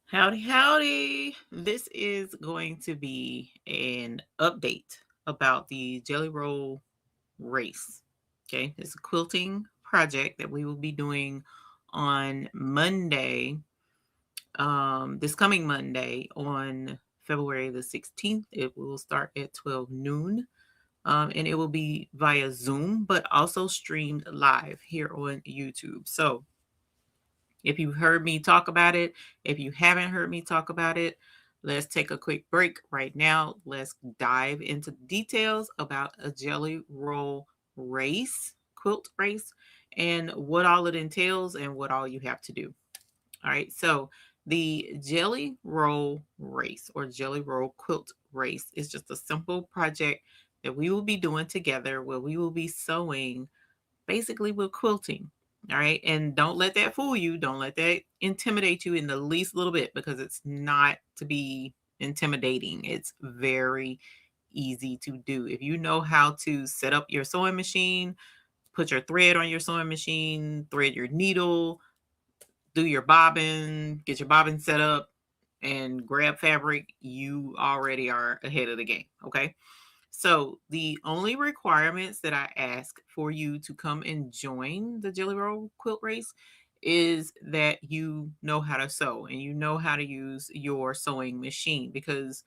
Howdy, howdy. This is going to be an update about the Jelly Roll race. Okay, it's a quilting project that we will be doing on Monday, this coming Monday on February the 16th. It will start at 12 noon. And it will be via Zoom, but also streamed live here on YouTube. So if you've heard me talk about it, if you haven't heard me talk about it, let's take a quick break right now. Let's dive into details about a jelly roll race, quilt race, and what all it entails and what all you have to do. All right. So the jelly roll race or jelly roll quilt race is just a simple project that we will be doing together where we will be sewing basically with quilting. All right. And don't let that fool you. Don't let that intimidate you in the least little bit because it's not to be intimidating. It's very easy to do. If you know how to set up your sewing machine, put your thread on your sewing machine, thread your needle, do your bobbin, get your bobbin set up, and grab fabric, you already are ahead of the game. Okay. So the only requirements that I ask for you to come and join the Jelly Roll Quilt Race is that you know how to sew and you know how to use your sewing machine because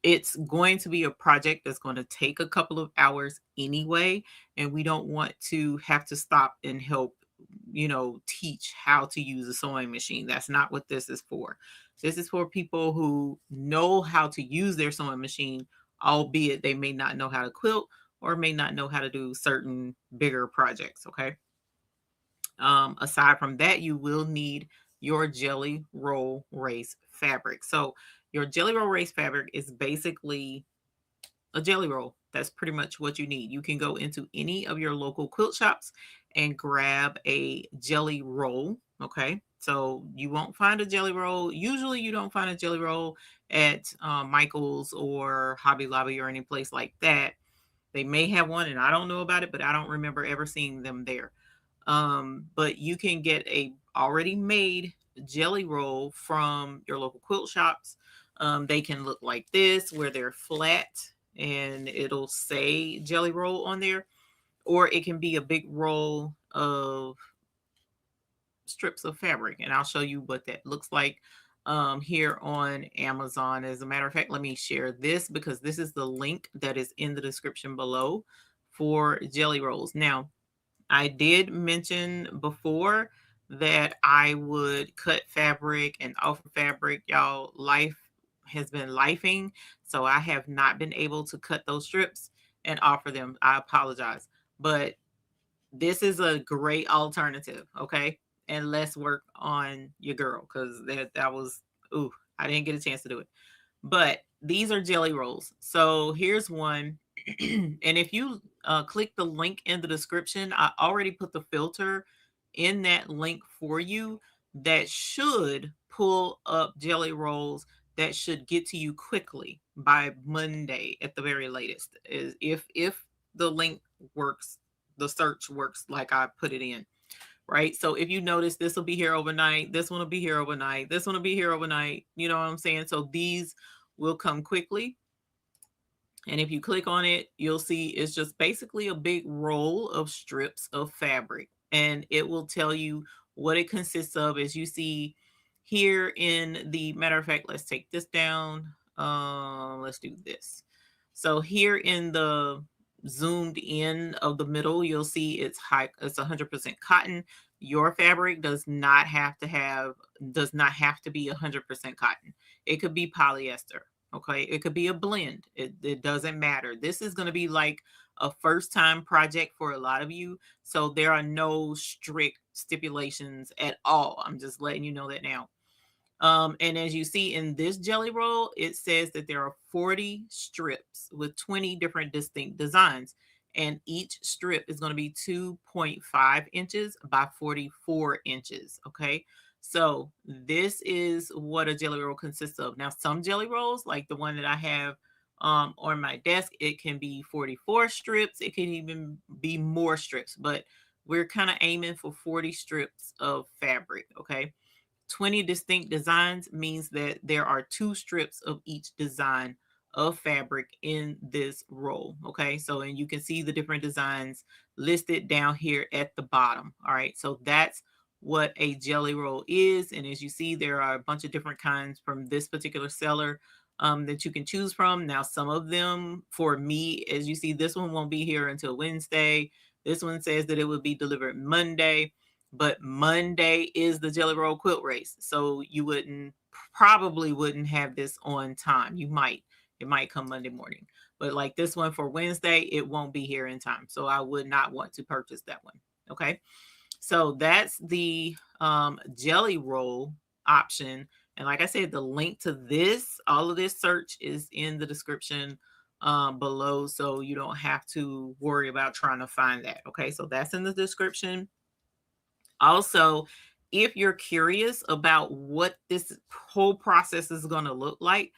it's going to be a project that's going to take a couple of hours anyway, and we don't want to have to stop and help, teach how to use a sewing machine. That's not what this is for. This is for people who know how to use their sewing machine, albeit they may not know how to quilt or may not know how to do certain bigger projects. Okay. Aside from that, you will need your jelly roll race fabric. So your jelly roll race fabric is basically a jelly roll. That's pretty much what you need. You can go into any of your local quilt shops and grab a jelly roll. Okay. So you won't find a jelly roll. Usually you don't find a jelly roll at Michael's or Hobby Lobby or any place like that. They may have one and I don't know about it, but I don't remember ever seeing them there. But you can get a already made jelly roll from your local quilt shops. They can look like this, where they're flat and it'll say jelly roll on there, or it can be a big roll of strips of fabric. And I'll show you what that looks like here on Amazon. As a matter of fact, let me share this because this is the link that is in the description below for jelly rolls. Now, I did mention before that I would cut fabric and offer fabric. Y'all, life has been lifing. So I have not been able to cut those strips and offer them. I apologize. But this is a great alternative. Okay. And let's work on your girl because that was, ooh, I didn't get a chance to do it. But these are jelly rolls. So here's one. And if you click the link in the description, I already put the filter in that link for you that should pull up jelly rolls that should get to you quickly by Monday at the very latest. Is if the link works, the search works like I put it in. Right. So if you notice, this will be here overnight. This one will be here overnight. This one will be here overnight. You know what I'm saying? So these will come quickly. And if you click on it, you'll see it's just basically a big roll of strips of fabric. And it will tell you what it consists of. As you see here in the matter of fact, let's take this down. Let's do this. So here in the zoomed in of the middle, you'll see it's 100% cotton. Your fabric does not have to be 100% cotton. It could be polyester. Okay. It could be a blend. It doesn't matter. This is going to be like a first time project for a lot of you. So there are no strict stipulations at all. I'm just letting you know that now. And as you see in this jelly roll, it says that there are 40 strips with 20 different distinct designs. And each strip is going to be 2.5 inches by 44 inches. Okay. So this is what a jelly roll consists of. Now, some jelly rolls, like the one that I have on my desk, it can be 44 strips. It can even be more strips, but we're kind of aiming for 40 strips of fabric. Okay. 20 distinct designs means that there are 2 strips of each design of fabric in this roll. Okay, so and you can see the different designs listed down here at the bottom. All right, so that's what a jelly roll is. And as you see, there are a bunch of different kinds from this particular seller that you can choose from. Now, some of them for me, as you see, this one won't be here until Wednesday. This one says that it will be delivered Monday, but Monday is the Jelly Roll Quilt Race. So you probably wouldn't have this on time. It might come Monday morning, but like this one for Wednesday, it won't be here in time. So I would not want to purchase that one. Okay. So that's the jelly roll option. And like I said, the link to this, all of this search is in the description below. So you don't have to worry about trying to find that. Okay. So that's in the description. Also, if you're curious about what this whole process is going to look like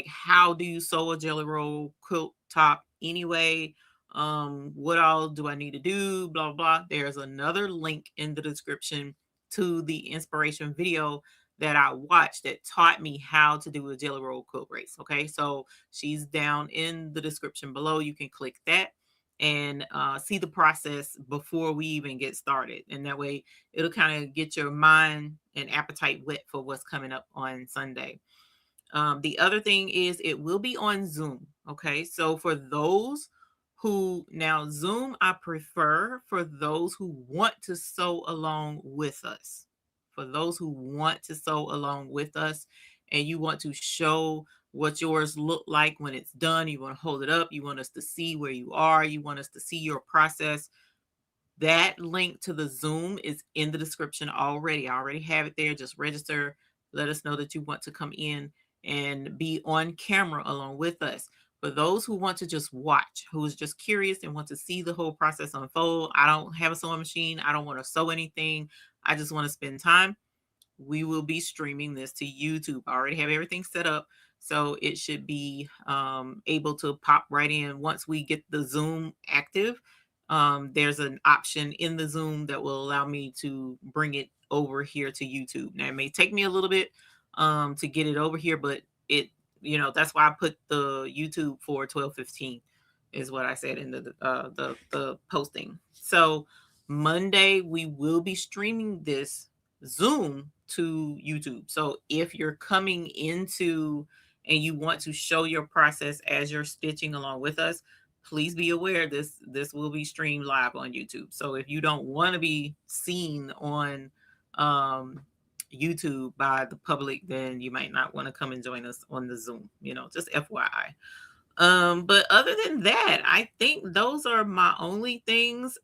how do you sew a jelly roll quilt top anyway? What all do I need to do? Blah, blah. There's another link in the description to the inspiration video that I watched that taught me how to do a jelly roll quilt race. Okay, so she's down in the description below. You can click that and see the process before we even get started. And that way it'll kind of get your mind and appetite wet for what's coming up on Sunday. The other thing is it will be on Zoom. Okay. So for those who now Zoom, I prefer for those who want to sew along with us. For those who want to sew along with us and you want to show what yours look like when it's done, you want to hold it up, you want us to see where you are, you want us to see your process. That link to the Zoom is in the description already. I already have it there. Just register. Let us know that you want to come in and be on camera along with us. For those who want to just watch, who's just curious and want to see the whole process unfold, I don't have a sewing machine. I don't want to sew anything. I just want to spend time. We will be streaming this to YouTube. I already have everything set up. So it should be able to pop right in once we get the Zoom active. There's an option in the Zoom that will allow me to bring it over here to YouTube. Now, it may take me a little bit to get it over here, but that's why I put the YouTube for 12:15 is what I said in the posting. So Monday we will be streaming this Zoom to YouTube. So if you're coming into and you want to show your process as you're stitching along with us, please be aware this will be streamed live on YouTube. So if you don't want to be seen on YouTube by the public, then you might not want to come and join us on the Zoom, just FYI. But other than that, I think those are my only things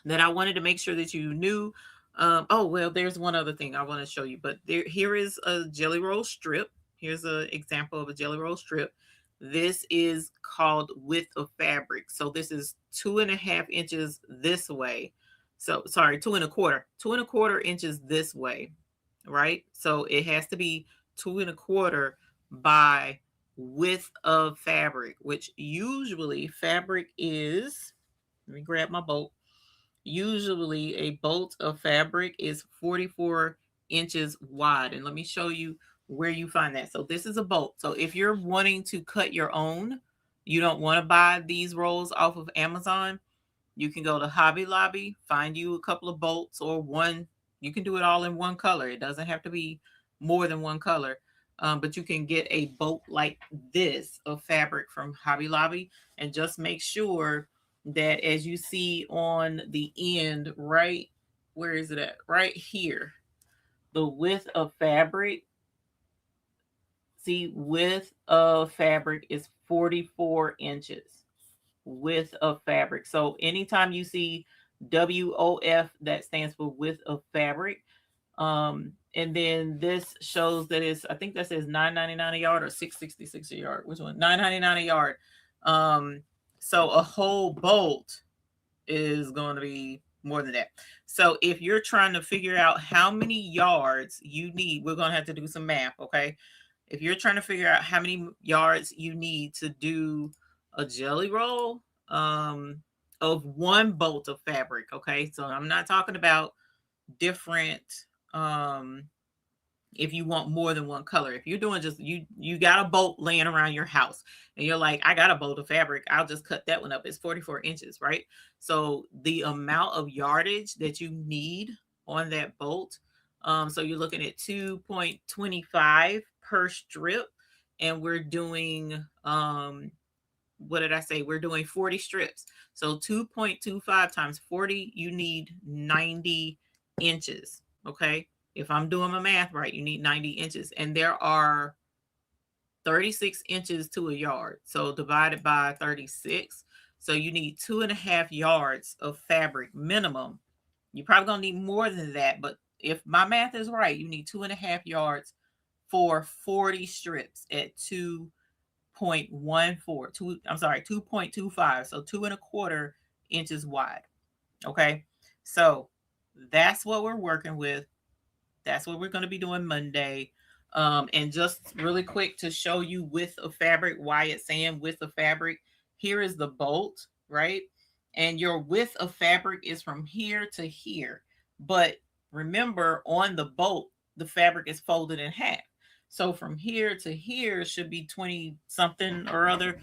that I wanted to make sure that you knew. Oh, well, there's one other thing I want to show you, but here is a jelly roll strip. Here's an example of a jelly roll strip. This is called width of fabric. So this is 2.5 inches this way. So sorry, 2.25 inches this way, right? So it has to be 2.25 by width of fabric, which usually fabric is, let me grab my bolt. Usually a bolt of fabric is 44 inches wide. And let me show you where you find that. So this is a bolt. So if you're wanting to cut your own, you don't want to buy these rolls off of Amazon, you can go to Hobby Lobby, find you a couple of bolts or one. You can do it all in one color. It doesn't have to be more than one color. But you can get a bolt like this of fabric from Hobby Lobby and just make sure that as you see on the end, right, where is it at? Right here, the width of fabric. See, width of fabric is 44 inches. Width of fabric. So anytime you see WOF, that stands for width of fabric. And then this shows that I think that says $9.99 a yard or $6.66 a yard. Which one? $9.99 a yard. So a whole bolt is going to be more than that. So if you're trying to figure out how many yards you need, we're going to have to do some math, okay? If you're trying to figure out how many yards you need to do a jelly roll of one bolt of fabric, okay? So I'm not talking about different um if you want more than one color. If you're doing just you got a bolt laying around your house and you're like, I got a bolt of fabric, I'll just cut that one up. It's 44 inches, right? So the amount of yardage that you need on that bolt, so you're looking at 2.25 per strip, and we're doing what did I say? We're doing 40 strips. So 2.25 times 40, you need 90 inches. Okay. If I'm doing my math right, you need 90 inches. And there are 36 inches to a yard. So divided by 36. So you need 2.5 yards of fabric minimum. You're probably going to need more than that. But if my math is right, you need 2.5 yards for 40 strips at 2.14, I'm sorry, 2.25. So 2.25 inches wide. Okay. So that's what we're working with. That's what we're going to be doing Monday. And just really quick to show you width of fabric, why it's saying width of fabric. Here is the bolt, right? And your width of fabric is from here to here. But remember, on the bolt, the fabric is folded in half. So from here to here should be 20 something or other.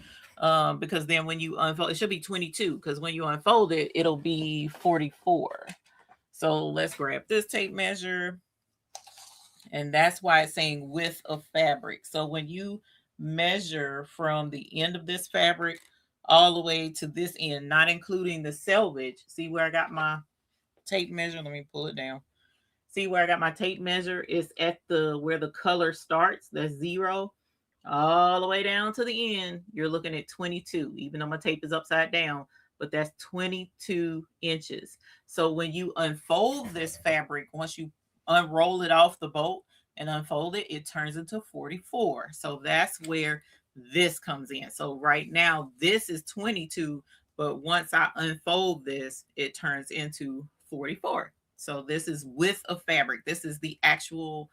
Because then when you unfold, it should be 22. Because when you unfold it, it'll be 44. So let's grab this tape measure, and that's why it's saying width of fabric. So when you measure from the end of this fabric all the way to this end, not including the selvage, see where I got my tape measure? Let me pull it down. See where I got my tape measure? It's at the where the color starts. That's 0 all the way down to the end. You're looking at 22, even though my tape is upside down, but that's 22 inches. So when you unfold this fabric, once you unroll it off the bolt and unfold it, it turns into 44. So that's where this comes in. So right now, this is 22, but once I unfold this, it turns into 44. So this is width of fabric. This is the actual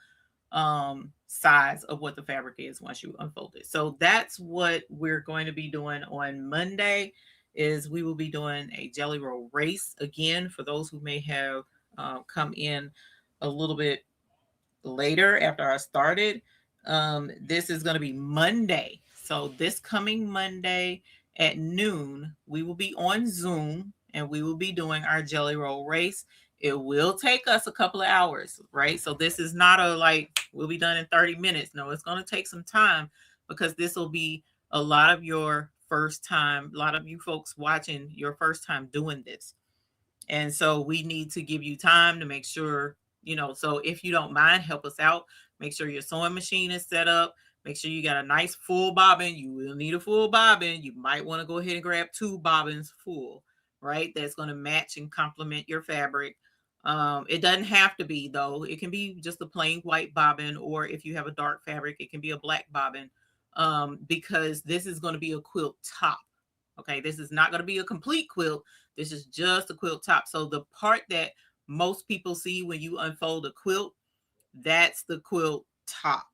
size of what the fabric is once you unfold it. So that's what we're going to be doing on Monday. Is we will be doing a jelly roll race again for those who may have come in a little bit later after I started. This is going to be Monday. So this coming Monday at noon, we will be on Zoom and we will be doing our jelly roll race. It will take us a couple of hours, right? So this is not a like we'll be done in 30 minutes. No, it's going to take some time because this will be a lot of your first time, a lot of you folks watching your first time doing this. And so we need to give you time to make sure, so if you don't mind, help us out. Make sure your sewing machine is set up. Make sure you got a nice full bobbin. You will need a full bobbin. You might want to go ahead and grab 2 bobbins full, right? That's going to match and complement your fabric. It doesn't have to be, though. It can be just a plain white bobbin, or if you have a dark fabric, it can be a black bobbin, because this is going to be a quilt top. Okay, this is not going to be a complete quilt. This is just a quilt top. So the part that most people see when you unfold a quilt, that's the quilt top.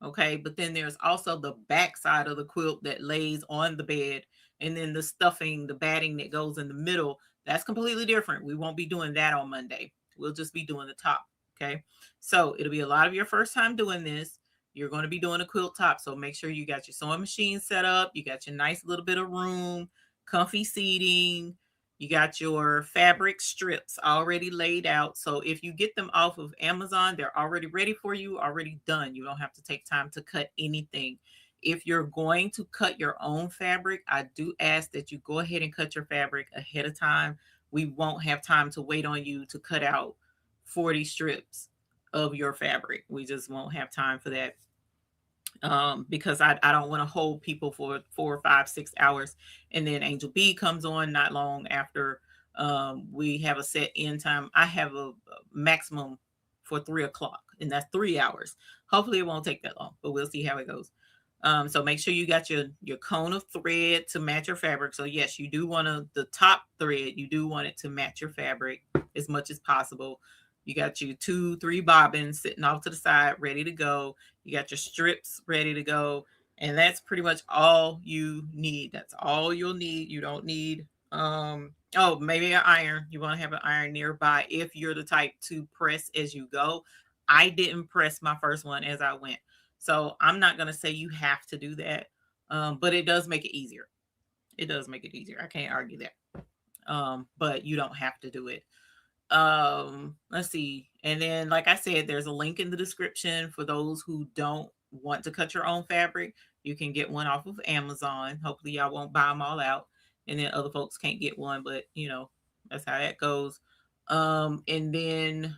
Okay, but then there's also the back side of the quilt that lays on the bed, and then the stuffing, the batting that goes in the middle. That's completely different. We won't be doing that on Monday. We'll just be doing the top. Okay, so it'll be a lot of your first time doing this. You're going to be doing a quilt top, so make sure you got your sewing machine set up. You got your nice little bit of room, comfy seating. You got your fabric strips already laid out. So if you get them off of Amazon, they're already ready for you, already done. You don't have to take time to cut anything. If you're going to cut your own fabric, I do ask that you go ahead and cut your fabric ahead of time. We won't have time to wait on you to cut out 40 strips of your fabric. We just won't have time for that, because I don't want to hold people for 4, 5, 6 hours. And then Angel B comes on not long after we have a set end time. I have a maximum for 3 o'clock, and that's 3 hours. Hopefully, it won't take that long, but we'll see how it goes. So make sure you got your cone of thread to match your fabric. So yes, you do want the top thread, you do want it to match your fabric as much as possible. You got your 2, 3 bobbins sitting off to the side, ready to go. You got your strips ready to go. And that's pretty much all you need. That's all you'll need. You don't need, maybe an iron. You want to have an iron nearby if you're the type to press as you go. I didn't press my first one as I went. So I'm not going to say you have to do that. But it does make it easier. It does make it easier. I can't argue that. But you don't have to do it. Let's see. And then, like I said, there's a link in the description for those who don't want to cut your own fabric. You can get one off of Amazon. Hopefully y'all won't buy them all out, and then other folks can't get one, but that's how that goes. And then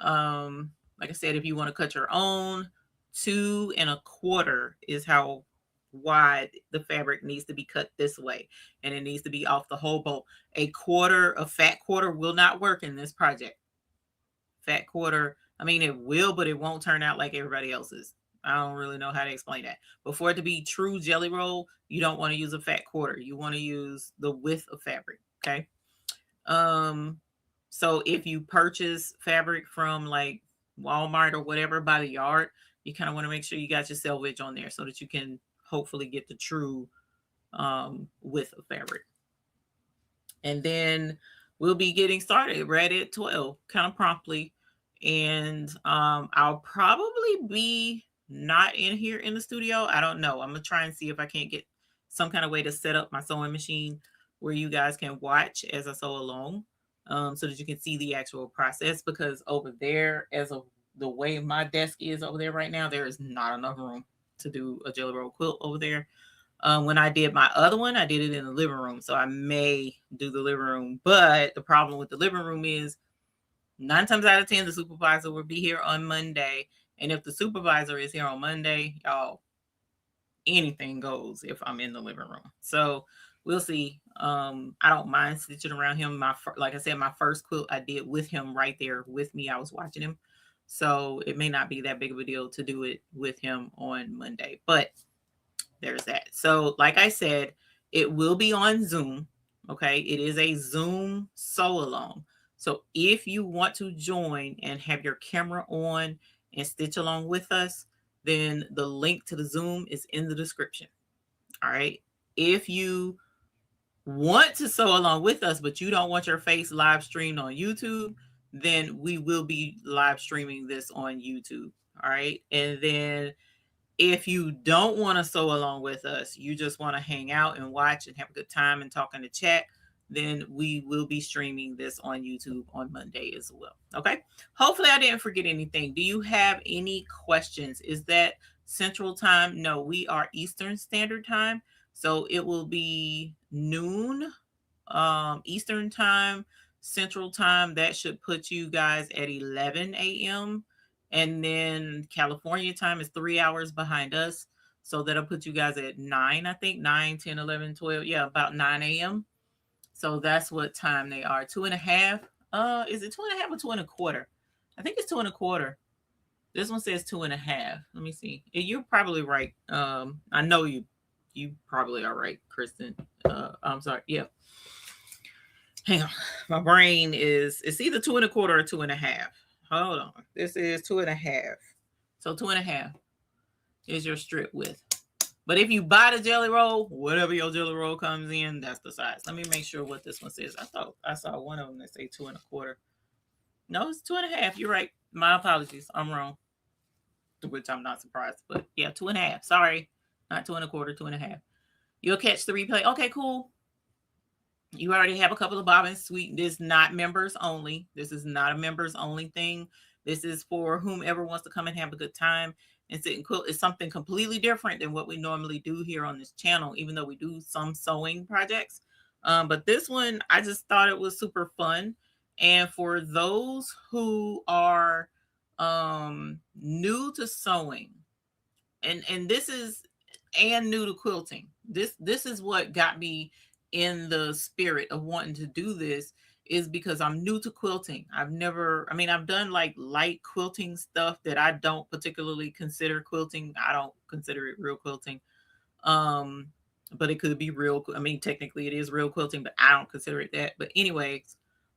like I said, if you want to cut your own, 2 1/4 is how wide the fabric needs to be cut this way, and it needs to be off the whole bolt. A fat quarter will not work in this project. Fat quarter, I mean, it will, but it won't turn out like everybody else's. I don't really know how to explain that. But for it to be true jelly roll, you don't want to use a fat quarter. You want to use the width of fabric. Okay. So if you purchase fabric from like Walmart or whatever by the yard, you kind of want to make sure you got your selvage on there so that you can hopefully get the true width of fabric. And then we'll be getting started right at 12, kind of promptly. And I'll probably be not in here in the studio. I don't know. I'm going to try and see if I can't get some kind of way to set up my sewing machine where you guys can watch as I sew along, so that you can see the actual process. Because over there, as of the way my desk is over there right now, there is not enough room to do a jelly roll quilt over there. When I did my other one, I did it in the living room. So I may do the living room. But the problem with the living room is 9 times out of 10, the supervisor will be here on Monday. And if the supervisor is here on Monday, y'all, anything goes if I'm in the living room. So we'll see. I don't mind stitching around him. Like I said, my first quilt I did with him right there with me. I was watching him. So it may not be that big of a deal to do it with him on Monday. But there's that. So like I said, it will be on Zoom. Okay. It is a Zoom sew along. So if you want to join and have your camera on and stitch along with us, then the link to the Zoom is in the description. All right. If you want to sew along with us, but you don't want your face live streamed on YouTube, then we will be live streaming this on YouTube. All right. And then if you don't want to sew along with us, you just want to hang out and watch and have a good time and talk in the chat, then we will be streaming this on YouTube on Monday as well. Okay. Hopefully I didn't forget anything. Do you have any questions? Is that Central Time? No, we are Eastern Standard Time. So it will be noon Eastern Time, Central Time. That should put you guys at 11 a.m. And then California time is 3 hours behind us. So that'll put you guys at 9, I think, 9, 10, 11, 12. Yeah, about 9 a.m. So that's what time they are. 2.5. Is it 2.5 or 2.25? I think it's 2.25. This one says 2.5. Let me see. You're probably right. I know you probably are right, Kristen. I'm sorry. Yeah. Hang on. My brain it's either 2.25 or 2.5. Hold on. This is 2.5. So 2.5 is your strip width. But if you buy the jelly roll, whatever your jelly roll comes in, that's the size. Let me make sure what this one says. I thought I saw one of them that say 2.25. No, it's 2.5. You're right. My apologies. I'm wrong. Which I'm not surprised. But yeah, 2.5. Sorry. Not 2.25, 2.5. You'll catch the replay. Okay, cool. You already have a couple of bobbins. Sweet. This is not members only. This is not a members only thing. This is for whomever wants to come and have a good time and sit and quilt. It's something completely different than what we normally do here on this channel, even though we do some sewing projects. But this one, I just thought it was super fun. And for those who are new to sewing, and this is new to quilting, this is what got me in the spirit of wanting to do this, is because I'm new to quilting. I've done like light quilting stuff that I don't particularly consider quilting. I don't consider it real quilting. But it could be real. I mean, technically it is real quilting, but I don't consider it that. But anyways,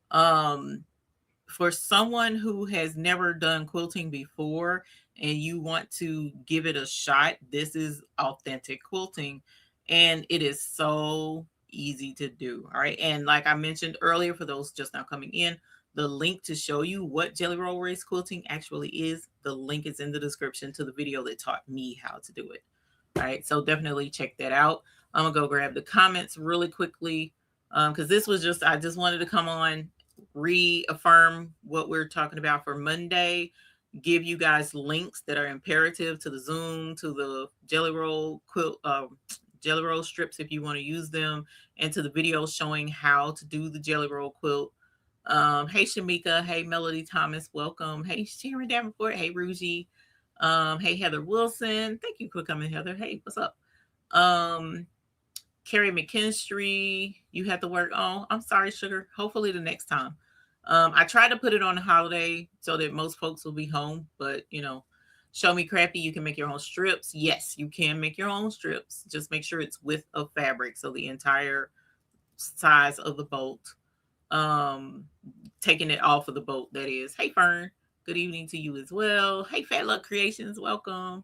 for someone who has never done quilting before and you want to give it a shot, this is authentic quilting, and it is so easy to do. All right. And like I mentioned earlier, for those just now coming in, the link to show you what Jelly Roll Race quilting actually is, the link is in the description to the video that taught me how to do it. All right, so definitely check that out. I'm gonna go grab the comments really quickly because this was just, I just wanted to come on, reaffirm what we're talking about for Monday, give you guys links that are imperative to the Zoom, to the Jelly Roll quilt, Jelly Roll strips if you want to use them, and to the video showing how to do the Jelly Roll quilt. Hey Shamika, hey Melody Thomas, welcome. Hey Sharon Davenport, hey Ruji, hey Heather Wilson, thank you for coming, Heather. Hey, what's up? Carrie McKinstry, you had to work. Oh, I'm sorry, sugar. Hopefully the next time. I tried to put it on a holiday so that most folks will be home, but you know, show me crappy, you can make your own strips. Yes, you can make your own strips. Just make sure it's width of fabric, so the entire size of the bolt. Taking it off of the bolt, that is. Hey Fern, good evening to you as well. Hey Fat Luck Creations, welcome.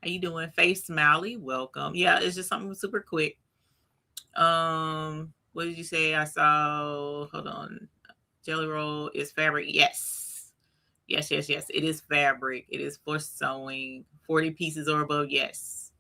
How you doing? Faith Smiley, welcome. Yeah, it's just something super quick. What did you say? I saw, hold on. Jelly Roll is fabric. Yes. Yes. It is fabric. It is for sewing. 40 pieces or above. Yes.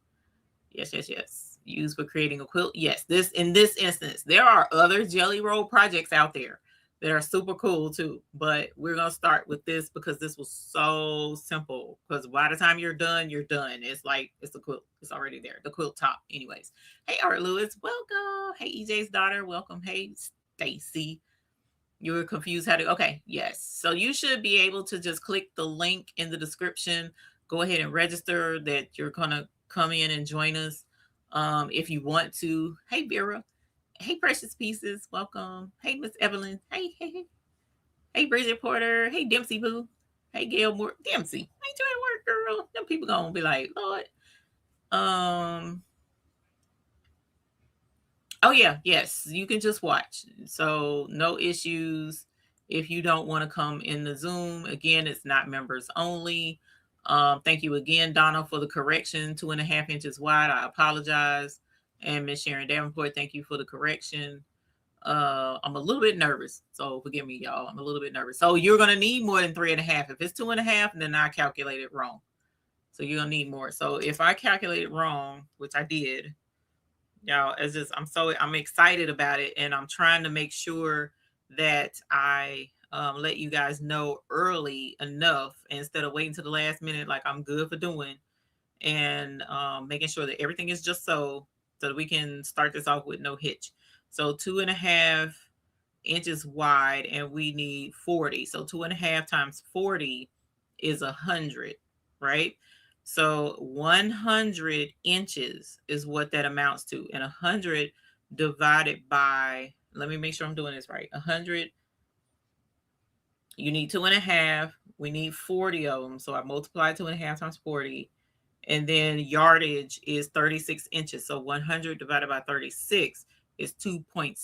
Used for creating a quilt. Yes. In this instance, there are other Jelly Roll projects out there that are super cool too. But we're going to start with this because this was so simple. Because by the time you're done, you're done. It's like, it's a quilt. It's already there. The quilt top. Anyways. Hey, Art Lewis. Welcome. Hey, EJ's daughter. Welcome. Hey, Stacy. You were confused how to, okay. Yes. So you should be able to just click the link in the description. Go ahead and register that you're going to come in and join us. If you want to. Hey, Vera. Hey, Precious Pieces, welcome. Hey, Miss Evelyn. Hey, Bridget Porter. Hey, Dempsey Boo. Hey, Gail Moore. Dempsey, ain't you at work, girl? Them people gonna be like, Lord. Oh yeah, yes, you can just watch. So no issues if you don't want to come in the Zoom. Again, it's not members only. Thank you again, Donna, for the correction. 2.5 inches wide. I apologize. And Miss Sharon Davenport, thank you for the correction. I'm a little bit nervous, so forgive me, y'all. I'm a little bit nervous. So you're gonna need more than 3.5. If it's 2.5, then I calculated wrong. So you're gonna need more. So if I calculated wrong, which I did, y'all, I'm excited about it, and I'm trying to make sure that I let you guys know early enough instead of waiting to the last minute, like I'm good for doing, and making sure that everything is just so that we can start this off with no hitch. So 2.5 inches wide, and we need 40. So 2.5 times 40 is 100, right? So 100 inches is what that amounts to, and 100 divided by, let me make sure I'm doing this right. 100, you need 2.5. We need 40 of them. So I multiply 2.5 times 40. And then yardage is 36 inches. So 100 divided by 36 is 2.7.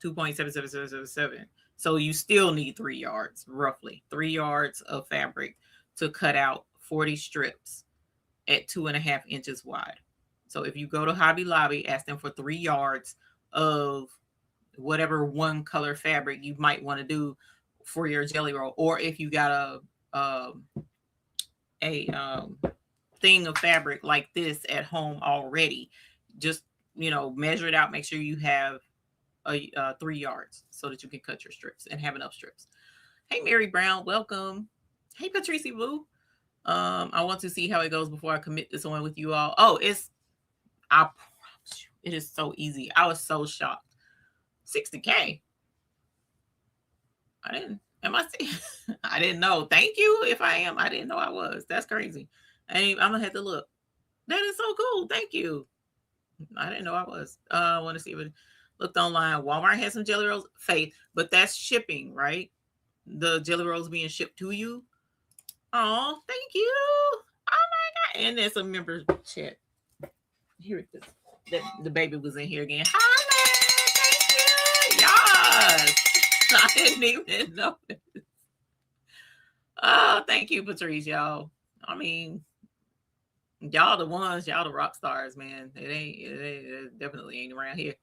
2.77777. So you still need 3 yards, roughly 3 yards of fabric to cut out 40 strips at 2.5 inches wide. So if you go to Hobby Lobby, ask them for 3 yards of whatever one color fabric you might want to do for your Jelly Roll, or if you got a thing of fabric like this at home already, just measure it out, make sure you have 3 yards so that you can cut your strips and have enough strips. Hey Mary Brown, welcome. Hey Patricia Boo. I want to see how it goes before I commit this one with you all. Oh, it is so easy. I was so shocked. 60K. I didn't know. Thank you. If I am, I didn't know I was. That's crazy. I'm gonna have to look. That is so cool. Thank you. I didn't know I was. I want to see what looked online. Walmart has some Jelly Rolls, Faith, but that's shipping, right? The Jelly Rolls being shipped to you. Oh, thank you. Oh my God. And there's a member chat. Here it is. The baby was in here again. Hi, thank you. Yes. I didn't even know this. Oh, thank you, Patrice, y'all. I mean, y'all the ones, y'all the rock stars, man. It definitely ain't around here.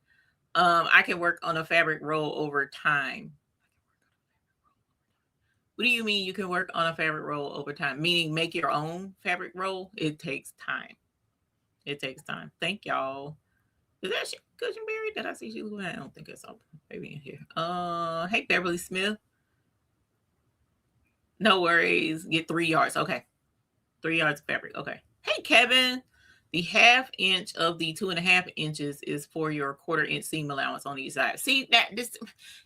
I can work on a fabric roll over time. What do you mean you can work on a fabric roll over time? Meaning make your own fabric roll? It takes time. It takes time. Thank y'all. Is that Cushionberry? Did I see she was? I don't think it's all baby in here. Hey Beverly Smith. No worries. Get 3 yards. Okay. 3 yards of fabric. Okay. Hey Kevin. The 1/2 inch of the 2.5 inches is for your 1/4 inch seam allowance on each side. See that this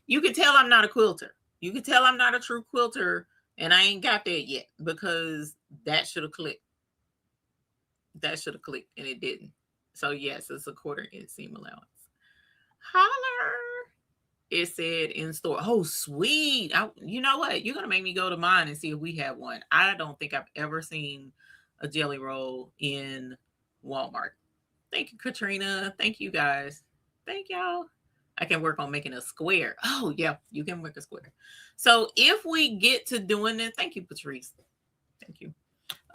you can tell I'm not a quilter. You can tell I'm not a true quilter, and I ain't got there yet because that should have clicked. That should have clicked and it didn't. So yes, it's a 1/4 inch seam allowance. Holler. It said in store. Oh, sweet. You know what? You're going to make me go to mine and see if we have one. I don't think I've ever seen a jelly roll in Walmart. Thank you, Katrina. Thank you, guys. Thank y'all. I can work on making a square. Oh, yeah, you can make a square. So if we get to doing this, thank you, Patrice. Thank you.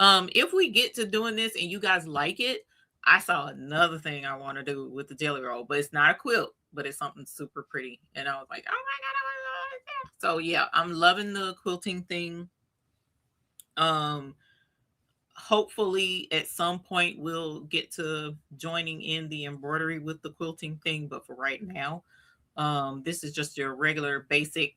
If we get to doing this and you guys like it, I saw another thing I want to do with the jelly roll, but it's not a quilt, but it's something super pretty. And I was like, oh my God, I want that. So yeah, I'm loving the quilting thing. Hopefully at some point we'll get to joining in the embroidery with the quilting thing, but for right now, this is just your regular basic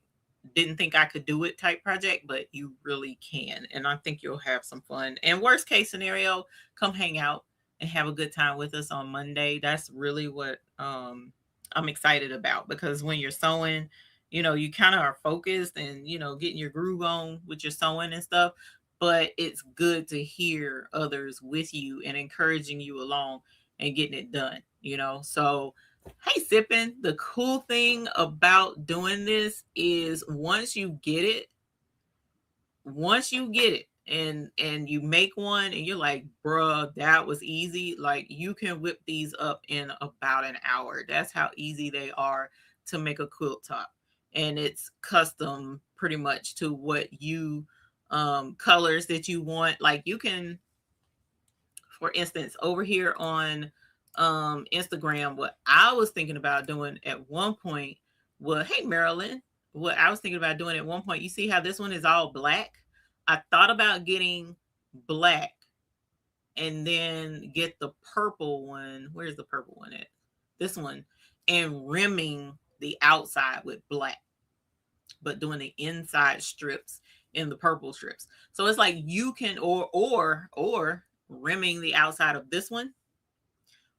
didn't think I could do it type project, but you really can. And I think you'll have some fun. And worst case scenario, come hang out and have a good time with us on Monday. That's really what I'm excited about, because when you're sewing, you kind of are focused and, getting your groove on with your sewing and stuff. But it's good to hear others with you and encouraging you along and getting it done. So hey, sipping. The cool thing about doing this is once you get it and you make one and you're like, bruh, that was easy. Like you can whip these up in about an hour. That's how easy they are to make a quilt top. And it's custom pretty much to what you colors that you want. Like you can, for instance, over here on Instagram, what I was thinking about doing at one point was, hey Marilyn, what I was thinking about doing at one point, you see how this one is all black? I thought about getting black and then get the purple one. Where's the purple one at? This one, and rimming the outside with black, but doing the inside strips in the purple strips. So it's like you can or rimming the outside of this one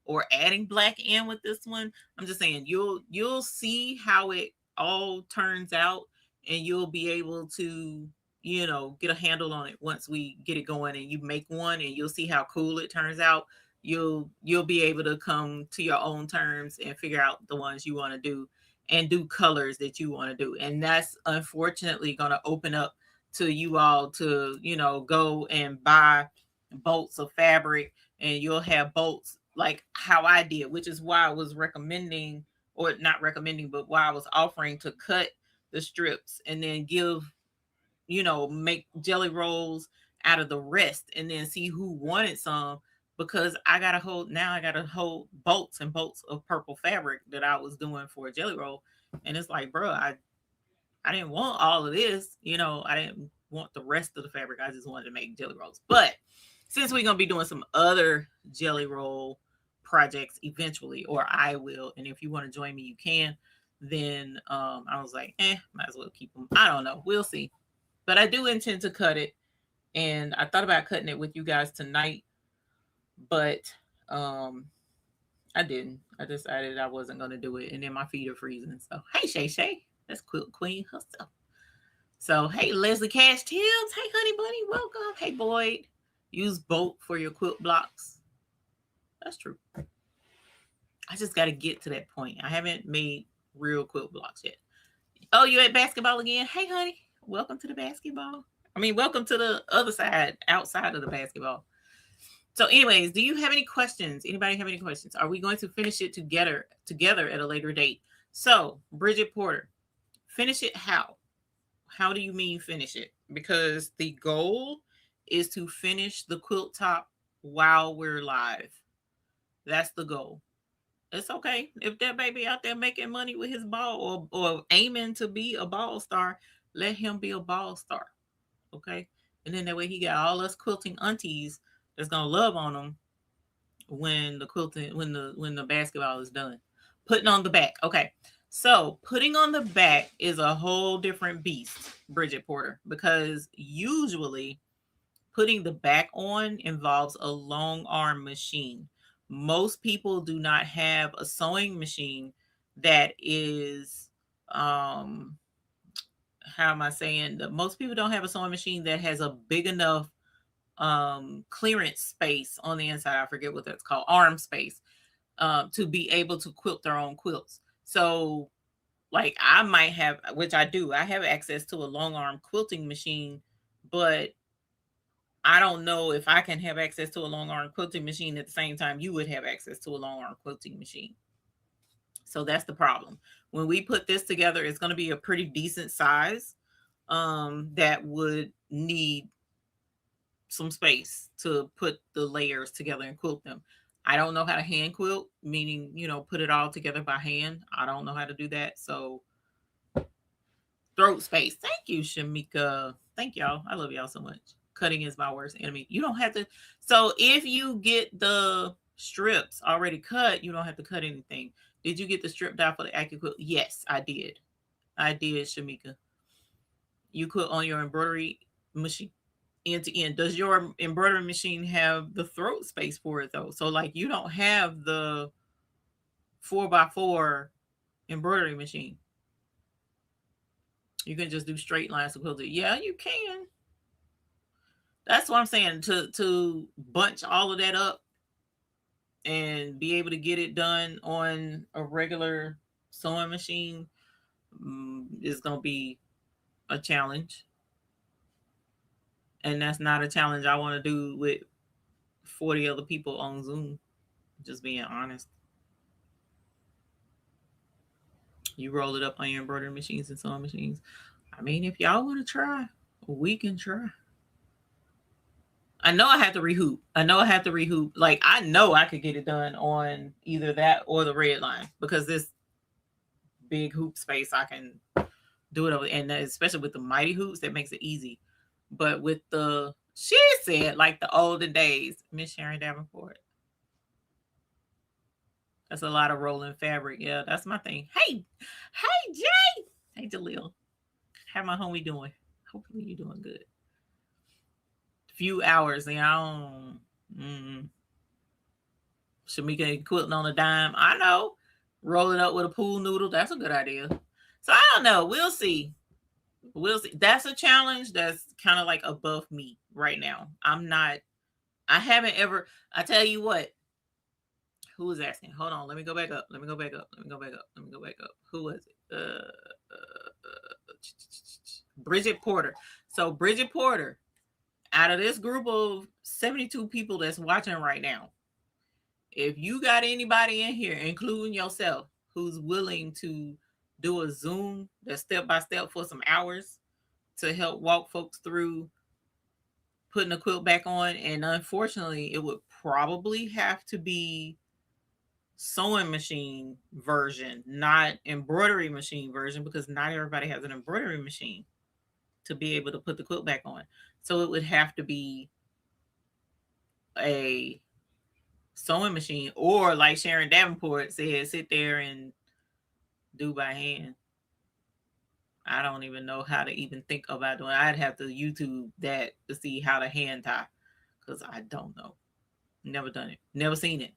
or adding black in with this one. I'm just saying you'll see how it all turns out, and you'll be able to get a handle on it once we get it going and you make one, and you'll see how cool it turns out. You'll be able to come to your own terms and figure out the ones you want to do and do colors that you want to do. And that's unfortunately going to open up to you all to go and buy bolts of fabric, and you'll have bolts like how I did, which is why I was recommending, or not recommending, but why I was offering to cut the strips and then make jelly rolls out of the rest and then see who wanted some, because I got to hold bolts and bolts of purple fabric that I was doing for a jelly roll. And it's like, bro, I didn't want all of this, I didn't want the rest of the fabric. I just wanted to make jelly rolls. But since we're going to be doing some other jelly roll projects eventually, or I will, and if you want to join me, you can, then I was like, might as well keep them. I don't know. We'll see. But I do intend to cut it. And I thought about cutting it with you guys tonight, but I didn't. I decided I wasn't going to do it. And then my feet are freezing. So, hey, Shay Shay. That's Quilt Queen herself. So, hey, Leslie Cash Tibbs. Hey, honey bunny. Welcome. Hey, Boyd. Use bolt for your quilt blocks. That's true. I just got to get to that point. I haven't made real quilt blocks yet. Oh, you at basketball again? Hey, honey. Welcome to the basketball. Welcome to the other side, outside of the basketball. So anyways, do you have any questions? Anybody have any questions? Are we going to finish it together at a later date? So, Bridget Porter, finish it how? How do you mean finish it? Because the goal is to finish the quilt top while we're live. That's the goal. It's okay if that baby out there making money with his ball or aiming to be a ball star, let him be a ball star. Okay. And then that way he got all us quilting aunties that's gonna love on him when the quilting when the basketball is done. Putting on the back. Okay. So putting on the back is a whole different beast, Bridget Porter, because usually putting the back on involves a long arm machine. Most people do not have a sewing machine that is how am I saying that most people don't have a sewing machine that has a big enough clearance space on the inside. I forget what that's called, arm space, to be able to quilt their own quilts. So like I might have, which I do, I have access to a long arm quilting machine, but I don't know if I can have access to a long arm quilting machine at the same time you would have access to a long arm quilting machine. So that's the problem. When we put this together, it's going to be a pretty decent size that would need some space to put the layers together and quilt them. I don't know how to hand quilt, meaning, put it all together by hand. I don't know how to do that. So throat space. Thank you, Shamika. Thank y'all. I love y'all so much. Cutting is my worst enemy. You don't have to. So if you get the strips already cut, you don't have to cut anything. Did you get the strip die for the AccuQuilt? Yes, I did. I did, Shamika. You quilt on your embroidery machine end to end. Does your embroidery machine have the throat space for it though? So like you don't have the 4x4 embroidery machine. You can just do straight lines to quilt it. Yeah, you can. That's what I'm saying. To bunch all of that up and be able to get it done on a regular sewing machine is going to be a challenge. And that's not a challenge I want to do with 40 other people on Zoom. Just being honest. You roll it up on your embroidery machines and sewing machines. I mean, if y'all want to try, we can try. I know I have to rehoop. Like I know I could get it done on either that or the red line because this big hoop space I can do it over, and especially with the mighty hoops, that makes it easy. But with the she said like the olden days, Miss Sharon Davenport. That's a lot of rolling fabric. Yeah, that's my thing. Hey, Jay. Hey, Jaleel. How my homie doing? Hopefully you're doing good. Few hours, and I don't. Shamika quilting on a dime. I know. Roll it up with a pool noodle. That's a good idea. So I don't know. We'll see. We'll see. That's a challenge that's kind of like above me right now. I haven't ever. I tell you what. Who was asking? Hold on. Let me go back up. Who was it? Bridget Porter. So Bridget Porter, out of this group of 72 people that's watching right now, if you got anybody in here, including yourself, who's willing to do a Zoom that's step by step for some hours to help walk folks through putting a quilt back on, and unfortunately, it would probably have to be sewing machine version, not embroidery machine version, because not everybody has an embroidery machine to be able to put the quilt back on. So it would have to be a sewing machine, or like Sharon Davenport said, sit there and do by hand. I don't even know how to even think about doing. I'd have to YouTube that to see how to hand tie, because I don't know. Never done it. Never seen it.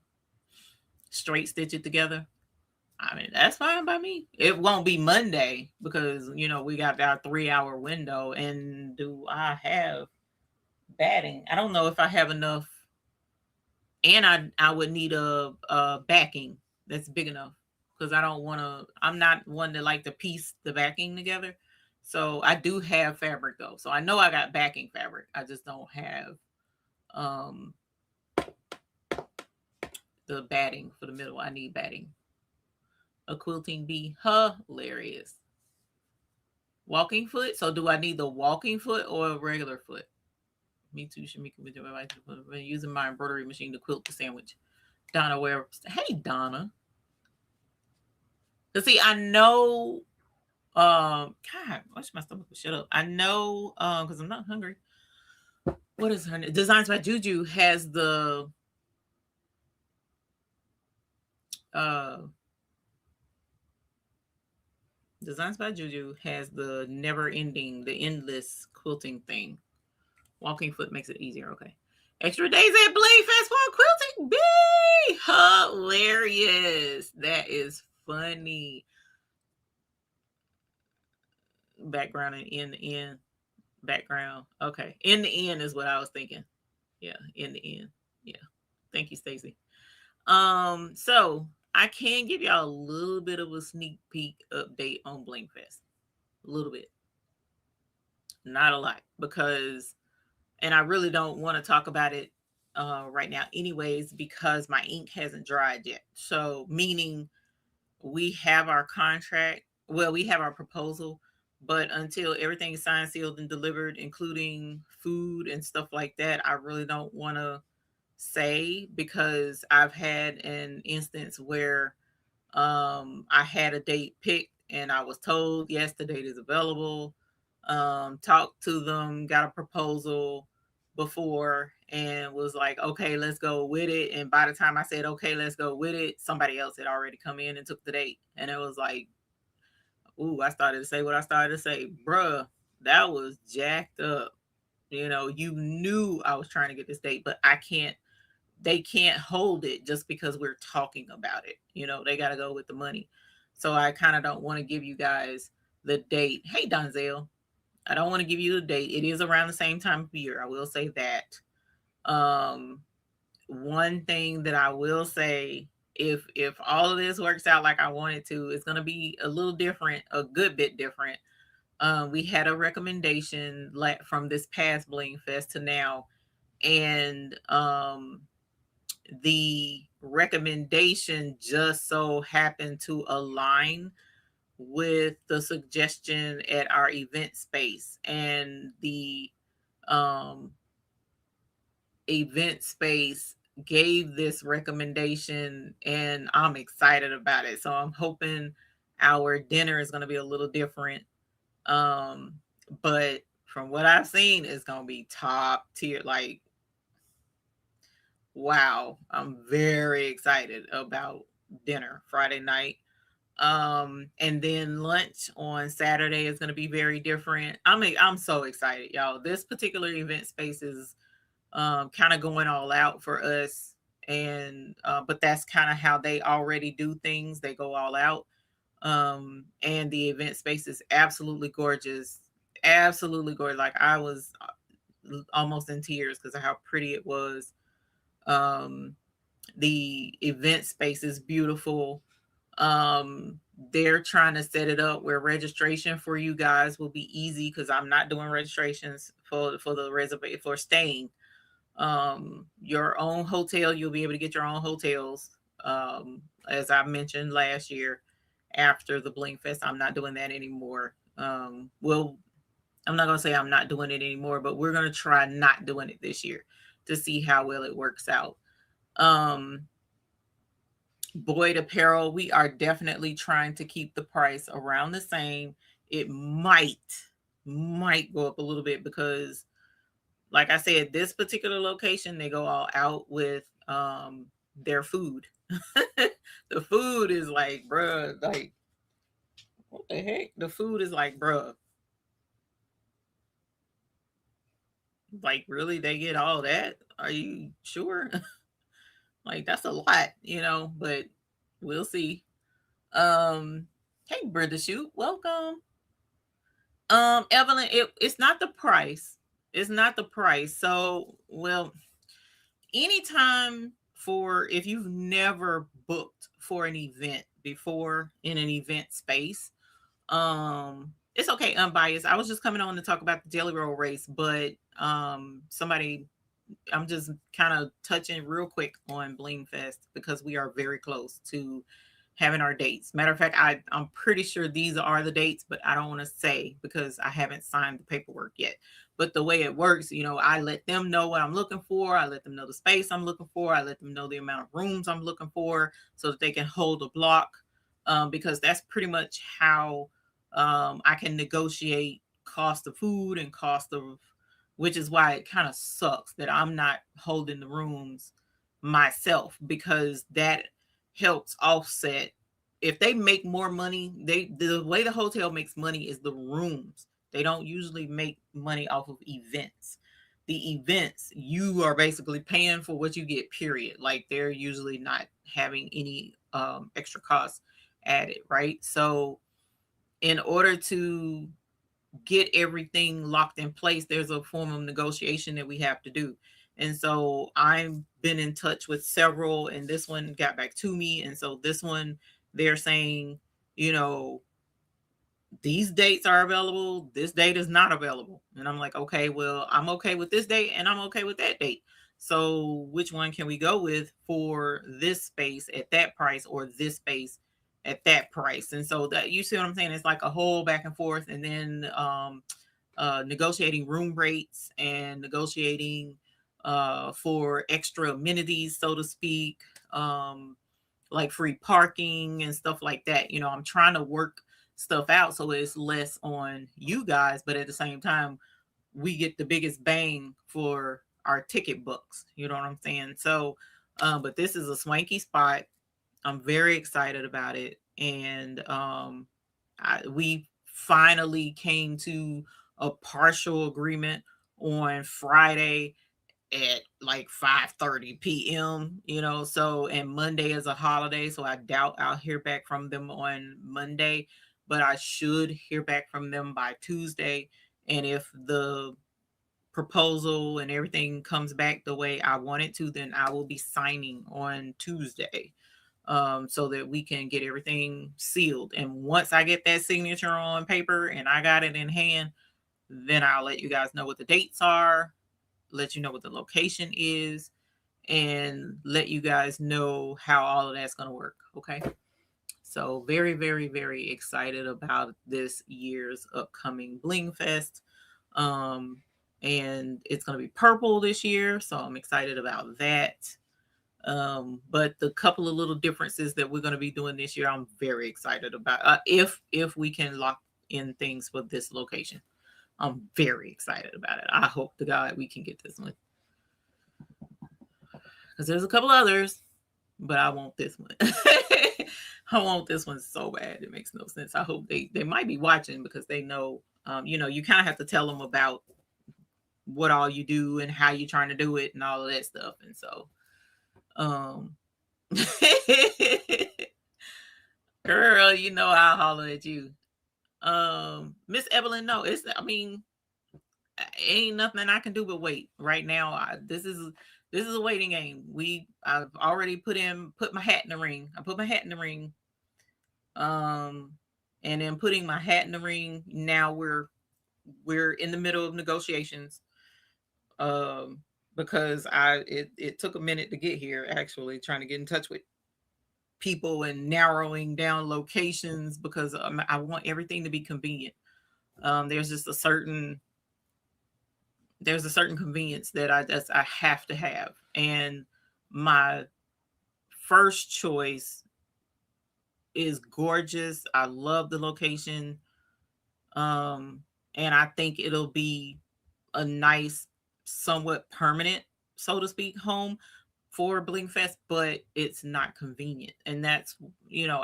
Straight stitch it together. I mean, that's fine by me. It won't be Monday because we got our 3-hour window. And do I have batting? I don't know if I have enough, and I would need a backing that's big enough because I don't want to. I'm not one that like to piece the backing together. So I do have fabric though, so I know I got backing fabric. I just don't have um the batting for the middle. I need batting. A quilting bee, hilarious. Walking foot. So do I need the walking foot or a regular foot? Me too, Shamika. I've been using my embroidery machine to quilt the sandwich. Donna, where? Hey, Donna. See, I know God, watch my stomach shut up. I know, because I'm not hungry. What is her name? Designs by Juju has the uh Designs by Juju has the never ending, the endless quilting thing. Walking foot makes it easier. Okay. Extra days at Blingfest for quilting. Be hilarious. That is funny. Background and in the end. Background. Okay. In the end is what I was thinking. Yeah, in the end. Yeah. Thank you, Stacy. So I can give y'all a little bit of a sneak peek update on Blingfest. A little bit. Not a lot. Because and I really don't want to talk about it right now, anyways, because my ink hasn't dried yet. So, meaning we have our contract, well, we have our proposal, but until everything is signed, sealed, and delivered, including food and stuff like that, I really don't want to say because I've had an instance where I had a date picked and I was told, yes, the date is available. Talked to them, got a proposal before and was like, okay, let's go with it. And by the time I said, okay, let's go with it, somebody else had already come in and took the date. And it was like, ooh, I started to say what I started to say. Bruh, that was jacked up. You know, you knew I was trying to get this date, but they can't hold it just because we're talking about it. You know, they got to go with the money. So I kind of don't want to give you guys the date. Hey, Donzel, I don't want to give you the date. It is around the same time of year. I will say that. Um, One thing that I will say, if all of this works out like I want it to, it's going to be a little different, a good bit different. We had a recommendation from this past Bling Fest to now, and the recommendation just so happened to align with the suggestion at our event space, and the um, event space gave this recommendation, and I'm excited about it. So I'm hoping our dinner is going to be a little different, but from what I've seen, it's going to be top tier. Like, wow, I'm very excited about dinner Friday night. And then lunch on Saturday is going to be very different. I'm so excited, y'all. This particular event space is kind of going all out for us, and but that's kind of how they already do things. They go all out. And the event space is absolutely gorgeous, absolutely gorgeous. Like, I was almost in tears because of how pretty it was. um the event space is beautiful. They're trying to set it up where registration for you guys will be easy, because I'm not doing registrations for the reservation for staying. Your own hotel, you'll be able to get your own hotels. As I mentioned last year, after the Bling Fest, I'm not doing that anymore. Well, I'm not gonna say I'm not doing it anymore, but we're gonna try not doing it this year to see how well it works out. um Boyd apparel, we are definitely trying to keep the price around the same. It might go up a little bit because, like I said, this particular location, they go all out with their food. The food is like, bruh, like, what the heck? The food is like, bruh, like, really, they get all that? Are you sure? Like, that's a lot, but we'll see. Hey, Brenda Shoot, welcome. Evelyn, it's not the price. It's not the price. So, well, anytime, for if you've never booked for an event before in an event space, it's okay, unbiased. I was just coming on to talk about the Jelly Roll race, but somebody, I'm just kind of touching real quick on Bling Fest because we are very close to having our dates. Matter of fact, I'm pretty sure these are the dates, but I don't want to say because I haven't signed the paperwork yet. But the way it works, I let them know what I'm looking for. I let them know the space I'm looking for. I let them know the amount of rooms I'm looking for so that they can hold a block, because that's pretty much how I can negotiate cost of food and cost of, which is why it kind of sucks that I'm not holding the rooms myself, because that helps offset. If they make more money, the way the hotel makes money is the rooms. They don't usually make money off of events. The events, you are basically paying for what you get, period. Like, they're usually not having any extra costs added, right? So in order to get everything locked in place, there's a form of negotiation that we have to do. And so I've been in touch with several, and this one got back to me. And so this one, they're saying, you know, these dates are available, this date is not available. And I'm like, okay, well, I'm okay with this date and I'm okay with that date. So which one can we go with for this space at that price, or this space at that price? And so that, you see what I'm saying? It's like a whole back and forth. And then negotiating room rates and negotiating for extra amenities, so to speak, like free parking and stuff like that. You know, I'm trying to work stuff out so it's less on you guys, but at the same time, we get the biggest bang for our ticket bucks. You know what I'm saying? So, but this is a swanky spot. I'm very excited about it. And we finally came to a partial agreement on Friday at like 5:30 p.m., you know. So, and Monday is a holiday, so I doubt I'll hear back from them on Monday, but I should hear back from them by Tuesday. And if the proposal and everything comes back the way I want it to, then I will be signing on Tuesday, so that we can get everything sealed. And once I get that signature on paper and I got it in hand, then I'll let you guys know what the dates are, let you know what the location is, and let you guys know how all of that's going to work. Okay. So very, very, very excited about this year's upcoming Blingfest. And it's going to be purple this year, so I'm excited about that. But the couple of little differences that we're going to be doing this year, I'm very excited about. If we can lock in things for this location, I'm very excited about it. I hope to God we can get this one, because there's a couple others, but I want this one. I want this one so bad. It makes no sense. I hope they might be watching, because they know, you know, you kind of have to tell them about what all you do and how you're trying to do it and all of that stuff. And so, girl, you know, I'll holler at you. Miss Evelyn, no, I mean, ain't nothing I can do but wait right now. This is a waiting game. I've already put my hat in the ring. I put my hat in the ring. And then putting my hat in the ring, now we're in the middle of negotiations. Because it took a minute to get here, actually, trying to get in touch with people and narrowing down locations, because I want everything to be convenient. There's a certain convenience that I have to have. And my first choice is gorgeous. I love the location. And I think it'll be a nice, somewhat permanent, so to speak, home for Blingfest, but it's not convenient. And that's, you know,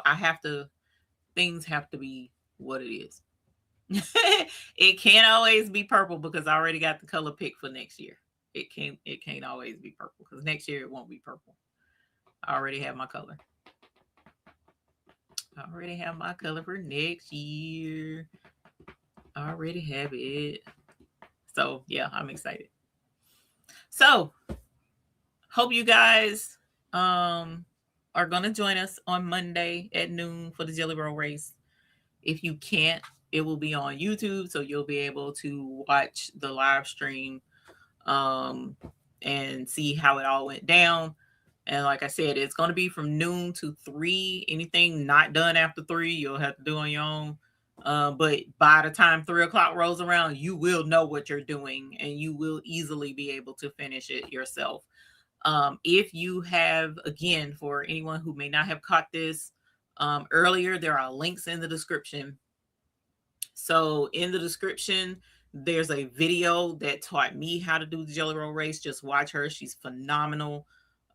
things have to be what it is. It can't always be purple, because I already got the color pick for next year. It can't always be purple, because next year it won't be purple. I already have my color. I already have my color for next year. I already have it. So yeah, I'm excited. So hope you guys are going to join us on Monday at noon for the Jelly Roll race. If you can't, it will be on YouTube, so you'll be able to watch the live stream and see how it all went down. And like I said, it's going to be from noon to 3. Anything not done after 3, you'll have to do on your own. But by the time 3 o'clock rolls around, you will know what you're doing, and you will easily be able to finish it yourself. If you have, again, for anyone who may not have caught this earlier, there are links in the description So in the description, there's a video that taught me how to do the Jelly Roll race. Just watch her; she's phenomenal.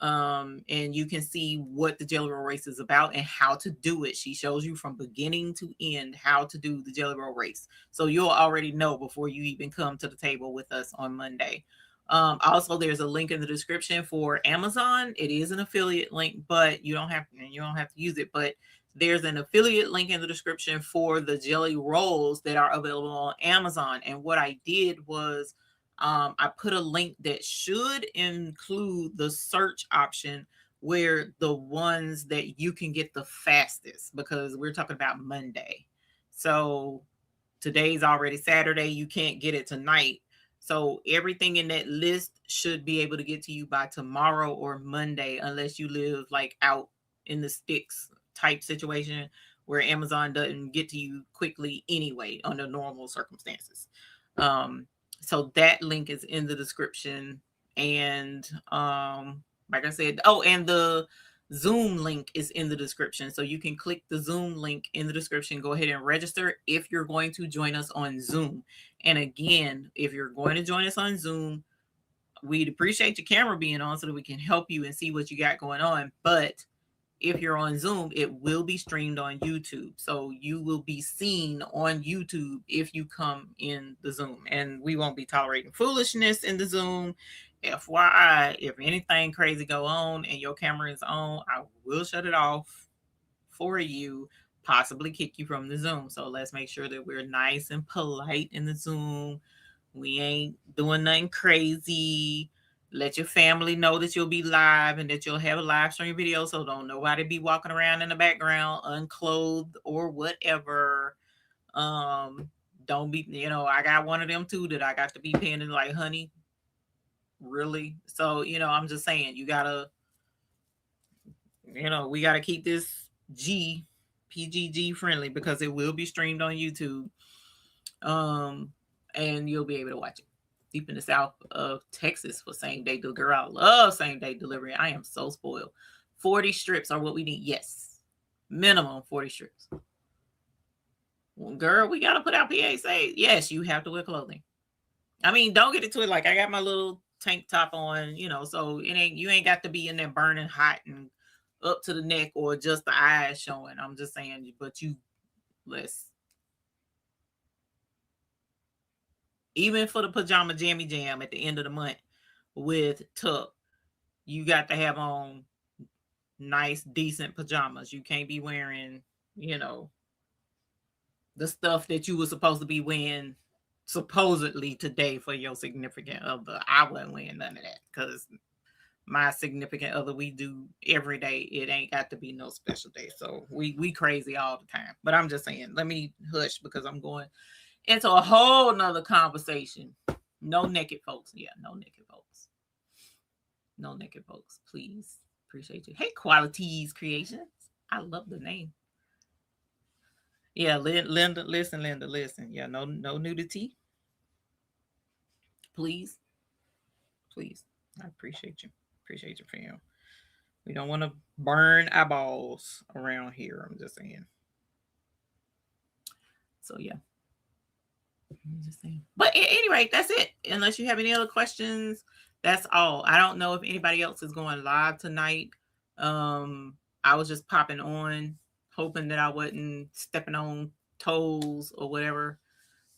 And you can see what the Jelly Roll race is about and how to do it. She shows you from beginning to end how to do the Jelly Roll race, so you'll already know before you even come to the table with us on Monday. Also, there's a link in the description for Amazon. It is an affiliate link, but you don't have to use it. But there's an affiliate link in the description for the jelly rolls that are available on Amazon. And what I did was I put a link that should include the search option where the ones that you can get the fastest, because we're talking about Monday. So today's already Saturday. You can't get it tonight. So everything in that list should be able to get to you by tomorrow or Monday, unless you live like out in the sticks type situation where Amazon doesn't get to you quickly anyway under normal circumstances. So that link is in the description. And like I said, oh, and the Zoom link is in the description. So you can click the Zoom link in the description. Go ahead and register if you're going to join us on Zoom. And again, if you're going to join us on Zoom, we'd appreciate your camera being on so that we can help you and see what you got going on. But if you're on Zoom, it will be streamed on YouTube. So you will be seen on YouTube if you come in the Zoom. And we won't be tolerating foolishness in the Zoom. FYI, if anything crazy go on and your camera is on, I will shut it off for you, possibly kick you from the Zoom. So let's make sure that we're nice and polite in the Zoom. We ain't doing nothing crazy. Let your family know that you'll be live and that you'll have a live stream video. So don't nobody be walking around in the background unclothed or whatever. Don't be, I got one of them too that I got to be paying in like, honey, really? So, I'm just saying you gotta, we gotta keep this PGG friendly because it will be streamed on YouTube. And you'll be able to watch it. Deep in the south of Texas for same day delivery. Girl, I love same day delivery. I am so spoiled. 40 strips are what we need. Yes. Minimum 40 strips. Well, girl, we got to put out PA say, yes, you have to wear clothing. I mean, don't get into it like I got my little tank top on, so you ain't got to be in there burning hot and up to the neck or just the eyes showing. I'm just saying, but even for the pajama jammy jam at the end of the month with Tuck, you got to have on nice, decent pajamas. You can't be wearing, the stuff that you were supposed to be wearing supposedly today for your significant other. I wasn't wearing none of that because my significant other, we do every day. It ain't got to be no special day. So we crazy all the time. But I'm just saying, let me hush because I'm going into a whole nother conversation. No naked folks. Yeah, no naked folks. No naked folks, please. Appreciate you. Hey, Qualities Creations. I love the name. Yeah, Linda, listen. Yeah, no nudity. Please. I appreciate you. Appreciate you, fam. We don't want to burn eyeballs around here. I'm just saying. So yeah. I'm just saying. But anyway, that's it. Unless you have any other questions, that's all. I don't know if anybody else is going live tonight. I was just popping on, hoping that I wasn't stepping on toes or whatever.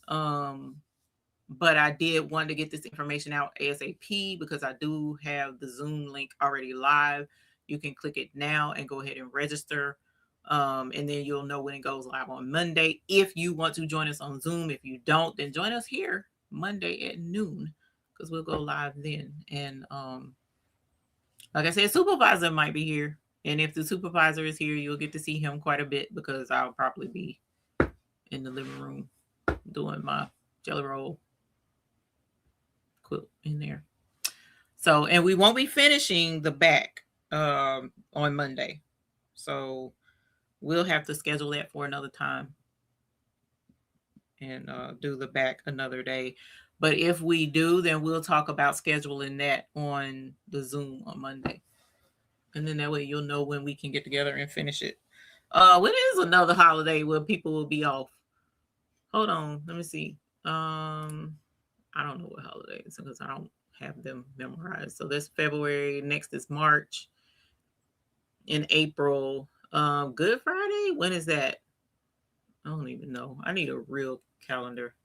But I did want to get this information out ASAP because I do have the Zoom link already live. You can click it now and go ahead and register. And then you'll know when it goes live on Monday. If you want to join us on Zoom, if you don't, then join us here Monday at noon because we'll go live then. And like I said, supervisor might be here. And if the supervisor is here, you'll get to see him quite a bit because I'll probably be in the living room doing my jelly roll quilt in there. So, and we won't be finishing the back on Monday. So we'll have to schedule that for another time and do the back another day. But if we do, then we'll talk about scheduling that on the Zoom on Monday. And then that way you'll know when we can get together and finish it. When is another holiday where people will be off? Hold on, let me see. I don't know what holidays because I don't have them memorized. So this February, next is March. In April, Good Friday. When is that? I don't even know. I need a real calendar.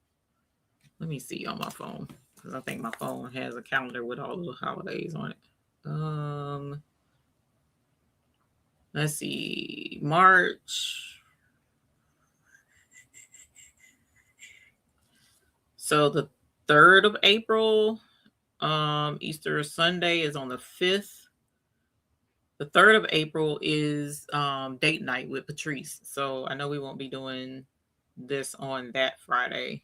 Let me see on my phone because I think my phone has a calendar with all the holidays on it. Let's see, March. So the 3rd of April, Easter Sunday is on the 5th. The 3rd of April is date night with Patrice. So I know we won't be doing this on that Friday.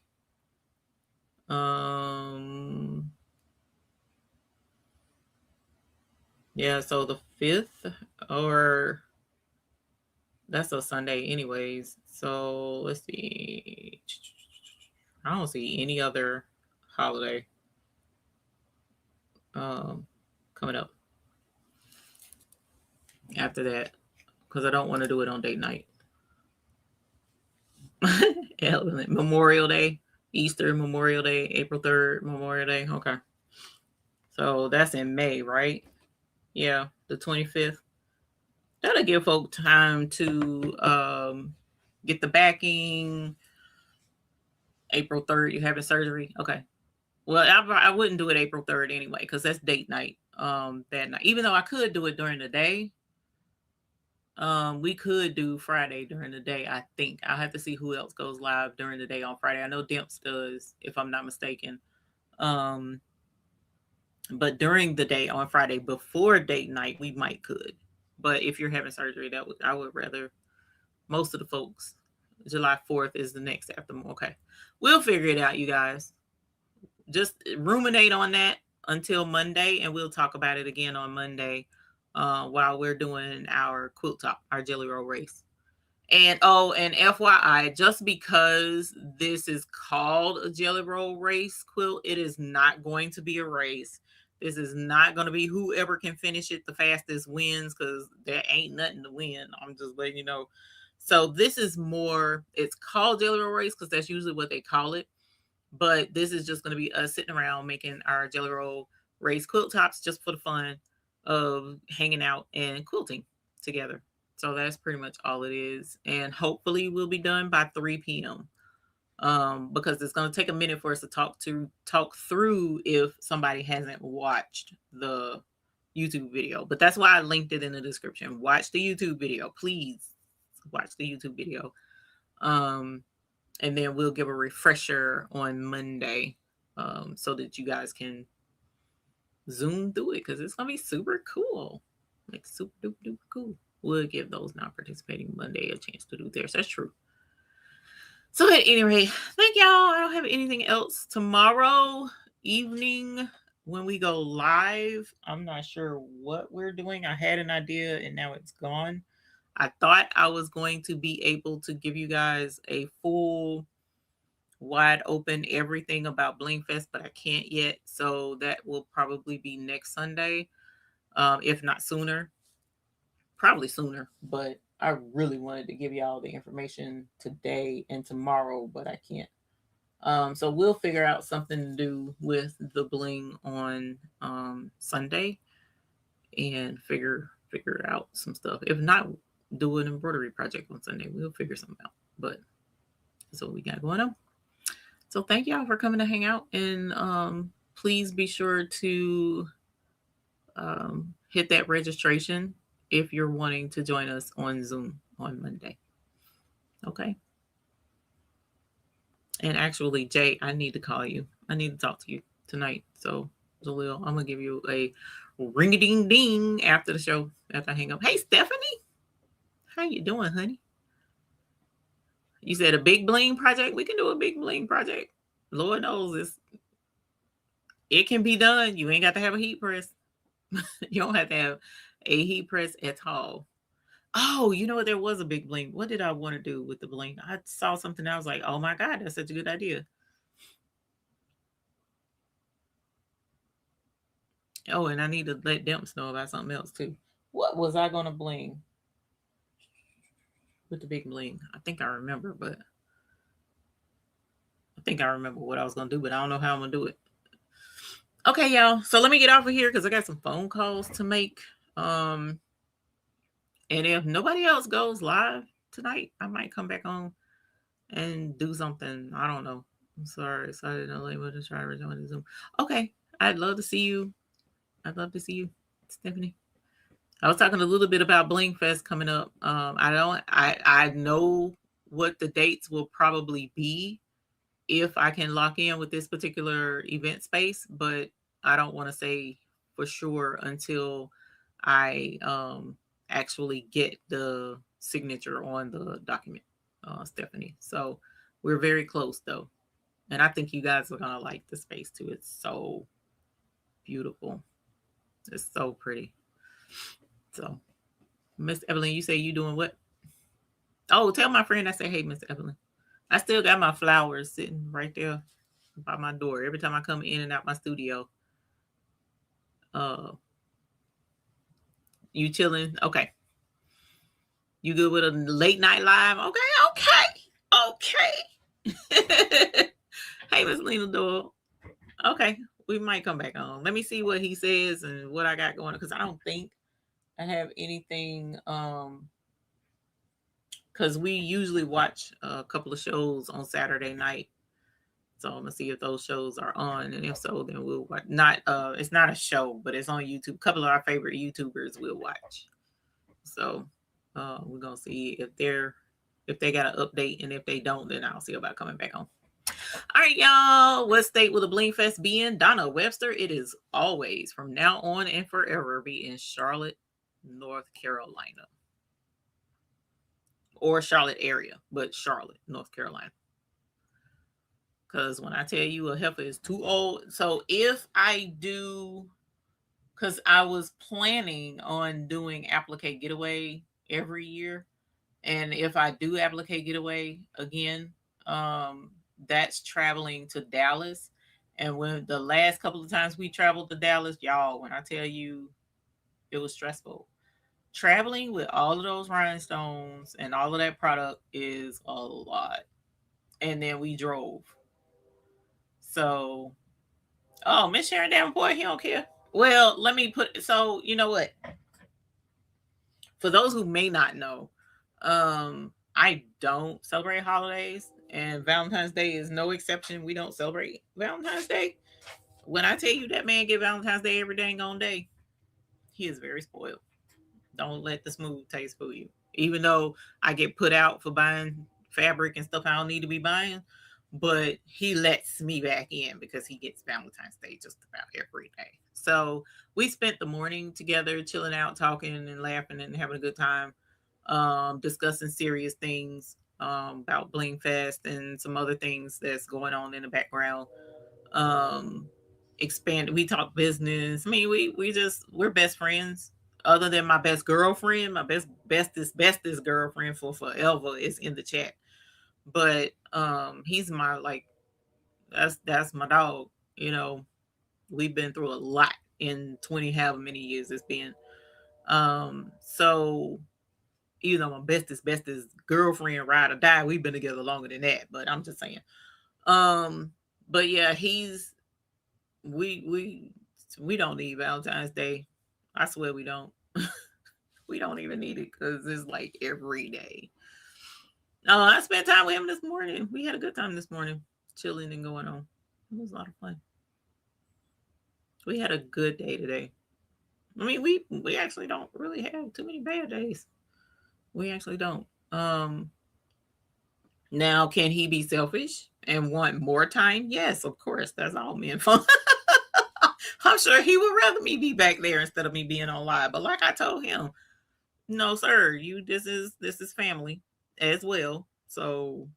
Yeah, so the 5th, or that's a Sunday anyways. So let's see. I don't see any other holiday coming up after that because I don't want to do it on date night. Memorial Day, Easter, Memorial Day, April 3rd, Memorial Day. Okay. So that's in May, right? Yeah, the 25th. That'll give folk time to get the backing. April 3rd, you having surgery? Okay. Well, I wouldn't do it April 3rd anyway, because that's date night that night. Even though I could do it during the day, we could do Friday during the day, I think. I'll have to see who else goes live during the day on Friday. I know Demps does, if I'm not mistaken. But during the day on Friday before date night, we could. But if you're having surgery, I would rather most of the folks. July 4th is the next after. Okay. We'll figure it out, you guys. Just ruminate on that until Monday, and we'll talk about it again on Monday while we're doing our quilt top, our jelly roll race. And FYI, just because this is called a jelly roll race quilt, it is not going to be a race. This is not going to be whoever can finish it the fastest wins, because there ain't nothing to win. I'm just letting you know. So this is more, it's called jelly roll race because that's usually what they call it. But this is just going to be us sitting around making our jelly roll race quilt tops just for the fun of hanging out and quilting together. So that's pretty much all it is. And hopefully we'll be done by 3 p.m. Because it's going to take a minute for us to talk through if somebody hasn't watched the YouTube video. But that's why I linked it in the description. Watch the YouTube video. Please watch the YouTube video. And then we'll give a refresher on Monday so that you guys can zoom through it because it's going to be super cool. Like super duper duper cool. We'll give those not participating Monday a chance to do theirs. That's true. So at any rate, thank y'all. I don't have anything else. Tomorrow evening when we go live, I'm not sure what we're doing. I had an idea and now it's gone. I thought I was going to be able to give you guys a full wide open everything about Blingfest, but I can't yet. So that will probably be next Sunday, if not sooner. Probably sooner, but I really wanted to give y'all the information today and tomorrow, but I can't. So we'll figure out something to do with the bling on Sunday and figure out some stuff. If not, do an embroidery project on Sunday. We'll figure something out. But that's what we got going on. So thank y'all for coming to hang out, and please be sure to hit that registration if you're wanting to join us on Zoom on Monday. Okay. And actually, Jay, I need to call you. I need to talk to you tonight. So, Jaleel, I'm gonna give you a ring-a-ding-ding after the show, after I hang up. Hey, Stephanie, how you doing, honey? You said a big bling project? We can do a big bling project. Lord knows it can be done. You ain't got to have a heat press. You don't have to have a heat press at all. Oh, you know what? There was a big bling. What did I want to do with the bling? I saw something. I was like, oh my God, that's such a good idea. Oh, and I need to let Demps know about something else too. What was I going to bling with the big bling? I think I remember, but I think I remember what I was gonna do, but I don't know how I'm gonna do it. Okay, y'all. So let me get off of here because I got some phone calls to make. And if nobody else goes live tonight, I might come back on and do something. I don't know. I'm sorry. So I didn't know able to try to rejoin the Zoom. Okay. I'd love to see you. I'd love to see you, Stephanie. I was talking a little bit about Blingfest coming up. I know what the dates will probably be if I can lock in with this particular event space, but I don't want to say for sure until I actually get the signature on the document, Stephanie. So we're very close though. And I think you guys are going to like the space too. It's so beautiful. It's so pretty. So, Miss Evelyn, you say you doing what? Oh, tell my friend I say, hey, Miss Evelyn. I still got my flowers sitting right there by my door. Every time I come in and out my studio. You chilling? Okay. You good with a late night live? Okay. Hey, Miss Lena Doyle. Okay. We might come back on. Let me see what he says and what I got going on, because I don't think I have anything because we usually watch a couple of shows on Saturday night. So I'm gonna see if those shows are on, and if so, then we'll watch. Not it's not a show, but it's on YouTube. A couple of our favorite YouTubers we'll watch. So we're gonna see if they got an update, and if they don't, then I'll see about coming back on. All right, y'all. What state will the Blingfest be in? Donna Webster. It is always, from now on and forever, be in Charlotte, North Carolina, or Charlotte area, but Charlotte, North Carolina. Because when I tell you a heifer is too old, so if I do, because I was planning on doing Applique Getaway every year, and if I do Applique Getaway again, that's traveling to Dallas. And when the last couple of times we traveled to Dallas, y'all, when I tell you it was stressful. Traveling with all of those rhinestones and all of that product is a lot. And then we drove. So, oh, Miss Sharon Davenport, he don't care. Well, let me put, so you know what? For those who may not know, I don't celebrate holidays, and Valentine's Day is no exception. We don't celebrate Valentine's Day. When I tell you that man get Valentine's Day every dang on day, he is very spoiled. Don't let the smooth taste fool you. Even though I get put out for buying fabric and stuff I don't need to be buying, but he lets me back in because he gets Valentine's Day just about every day. So we spent the morning together, chilling out, talking and laughing and having a good time, discussing serious things about Blingfest and some other things that's going on in the background. Um, Expand. We talk business. I mean, we're best friends. Other than my best girlfriend, my bestest girlfriend for forever is in the chat. But he's my, like, that's my dog. You know, we've been through a lot in 20 however many years it's been. So you know, my bestest girlfriend, ride or die. We've been together longer than that, but I'm just saying. Um, but yeah, we don't need Valentine's Day. I swear we don't. We don't even need it because it's like every day. Oh, I spent time with him this morning. We had a good time this morning, chilling and going on. It was a lot of fun. We had a good day today. I mean, we actually don't really have too many bad days. We actually don't. Now, can he be selfish and want more time? Yes, of course. That's all men fun. I'm sure he would rather me be back there instead of me being on live. But like I told him, no, sir, this is family as well. So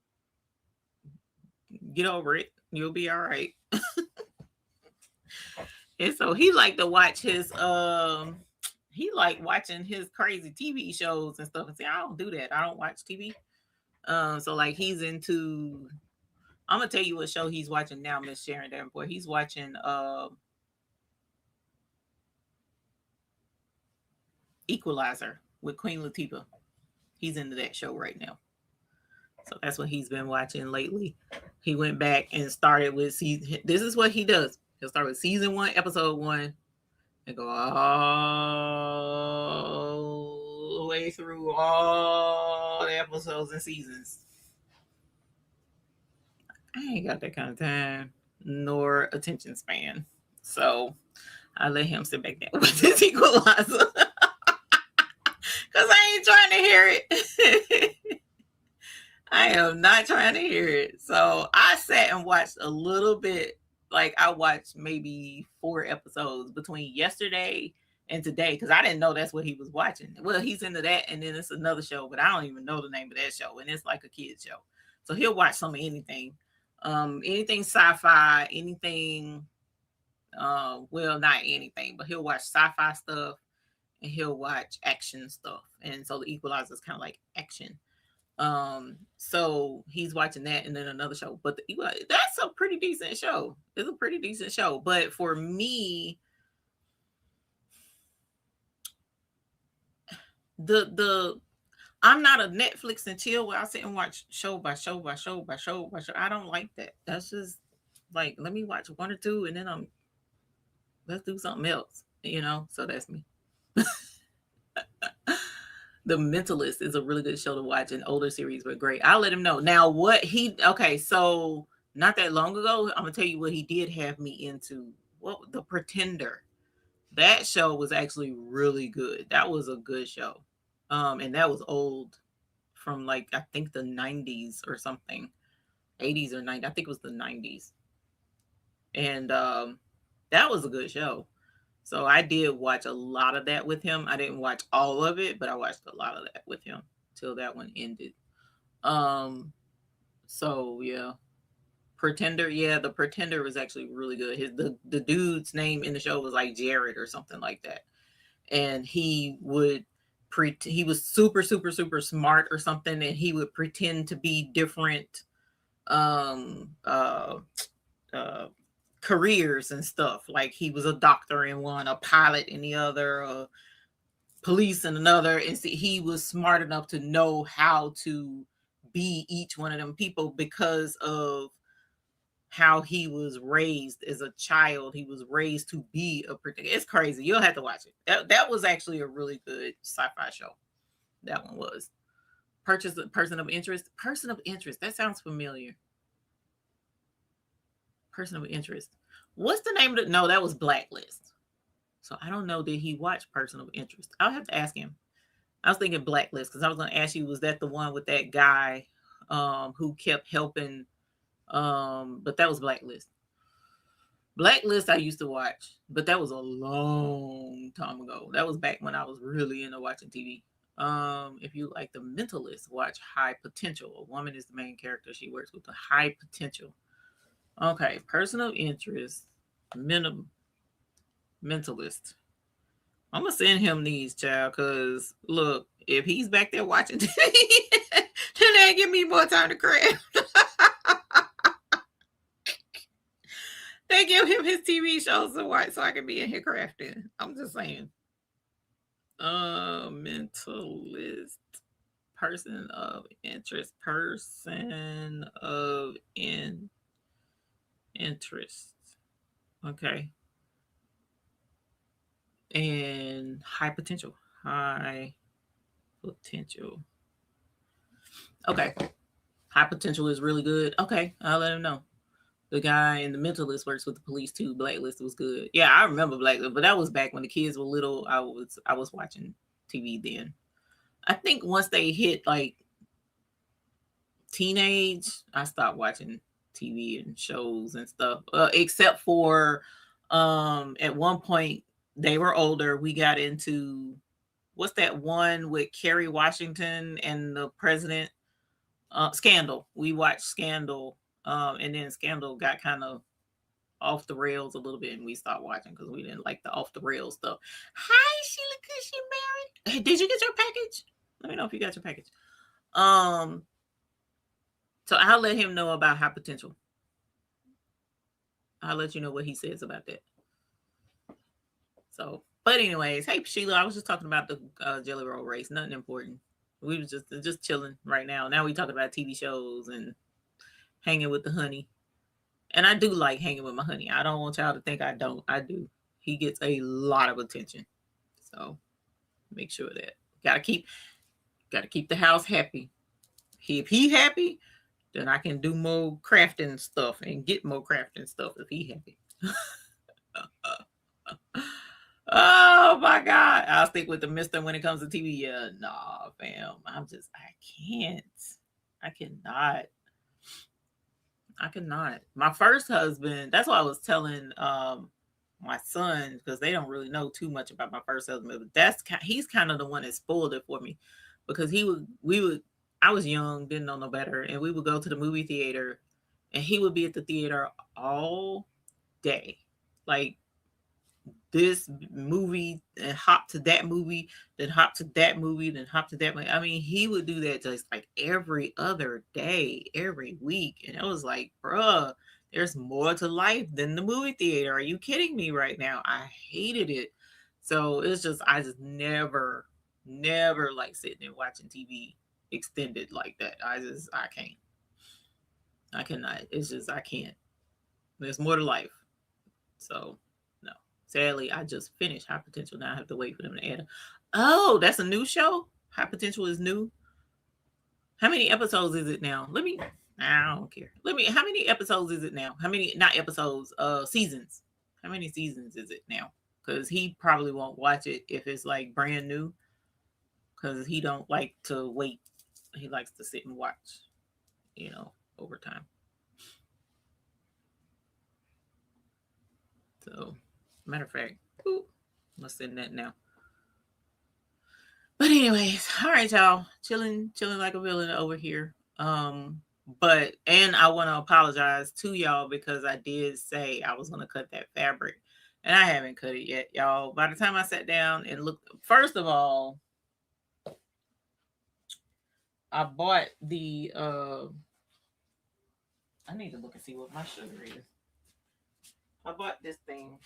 get over it. You'll be all right. And so he liked to watch his he liked watching his crazy TV shows and stuff. And see, I don't do that. I don't watch TV. So like he's into, I'm gonna tell you what show he's watching now, Miss Sharon Davenport. He's watching Equalizer with Queen Latifah. He's into that show right now. So that's what he's been watching lately. He went back and started with season. This is what he does. He'll start with season 1, episode 1, and go all the way through all the episodes and seasons. I ain't got that kind of time nor attention span. So I let him sit back there with his equalizer. Because I ain't trying to hear it. I am not trying to hear it. So I sat and watched a little bit. Like I watched maybe 4 episodes between yesterday and today because I didn't know that's what he was watching. Well, he's into that, and then it's another show, but I don't even know the name of that show, and it's like a kid's show. So he'll watch some of anything, anything sci-fi, anything. Well, not anything, but he'll watch sci-fi stuff and he'll watch action stuff, and so the Equalizer is kind of like action. So he's watching that and then another show, but that's a pretty decent show. It's a pretty decent show, but for me, the I'm not a Netflix and chill where I sit and watch show by show by show by show by show. I don't like that. That's just like, let me watch 1 or 2 and then let's do something else, So that's me. The Mentalist is a really good show to watch. An older series, but great. I'll let him know. Now, so not that long ago, I'm going to tell you what he did have me into. The Pretender. That show was actually really good. That was a good show. And that was old from like, I think the 90s or something. 80s or 90s. I think it was the 90s. And that was a good show. So I did watch a lot of that with him. I didn't watch all of it, but I watched a lot of that with him till that one ended. So yeah. Pretender, yeah, the Pretender was actually really good. The dude's name in the show was like Jared or something like that. And he was super, super, super smart or something, and he would pretend to be different careers and stuff. Like he was a doctor in one, a pilot in the other, police in another, and he was smart enough to know how to be each one of them people because of how he was raised as a child. He was raised to be a particular. It's crazy. You'll have to watch it. That was actually a really good sci-fi show. That one was. Person of interest. Person of interest. That sounds familiar. Person of interest. What's the name of it? No, that was Blacklist. So I don't know. Did he watch Person of Interest? I'll have to ask him. I was thinking Blacklist because I was going to ask you, was that the one with that guy who kept helping? But that was Blacklist. Blacklist I used to watch, but that was a long time ago. That was back when I was really into watching TV. If you like The Mentalist, watch High Potential. A woman is the main character. She works with the high potential. Okay, person of interest, mentalist. I'm gonna send him these, child, because look, if he's back there watching TV, then they give me more time to craft. They give him his TV shows to watch so I can be in here crafting. I'm just saying. Mentalist. Person of interest. Person of interest. Okay. And high potential. High potential. Okay. High potential is really good. Okay. I'll let him know. The guy in The Mentalist works with the police too. Blacklist was good. Yeah, I remember Blacklist, but that was back when the kids were little. I was watching TV then. I think once they hit like teenage, I stopped watching TV and shows and stuff. Except for at one point they were older. We got into what's that one with Kerry Washington and the president? Scandal. We watched Scandal. And then Scandal got kind of off the rails a little bit, and we stopped watching because we didn't like the off the rails stuff. Hi, Sheila Cushy Mary. Hey, did you get your package? Let me know if you got your package. So I'll let him know about high potential. I'll let you know what he says about that. So, but anyways, hey Sheila, I was just talking about the Jelly Roll race. Nothing important. We was just chilling right now. Now we talking about TV shows and hanging with the honey. And I do like hanging with my honey. I don't want y'all to think I don't. I do. He gets a lot of attention. So make sure that gotta keep the house happy. If he happy, then I can do more crafting stuff and get more crafting stuff if he happy. Oh my God. I'll stick with the mister when it comes to TV. Yeah, nah, fam. I can't. I cannot. I cannot. My first husband, that's why I was telling my son, because they don't really know too much about my first husband, but he's kind of the one that spoiled it for me, because I was young, didn't know no better, and we would go to the movie theater, and he would be at the theater all day. Like, this movie and hop to that movie, then hop to that movie, then hop to that movie. I mean, he would do that just like every other day, every week. And it was like, bruh, there's more to life than the movie theater. Are you kidding me right now? I hated it. So I just never like sitting and watching TV extended like that. I can't. I cannot. It's just, I can't. There's more to life. So, no. Sadly, I just finished High Potential. Now I have to wait for them to add. Oh, that's a new show? High Potential is new? How many episodes is it now? I don't care. How many episodes is it now? Not episodes, seasons. How many seasons is it now? Because he probably won't watch it if it's like brand new. Because he don't like to wait. He likes to sit and watch, over time. So, matter of fact, I'm gonna send that now. But anyways, all right, y'all, chilling like a villain over here. And I want to apologize to y'all because I did say I was gonna cut that fabric, and I haven't cut it yet, y'all. By the time I sat down and looked, first of all, I bought the. I need to look and see what my sugar is. I bought this thing.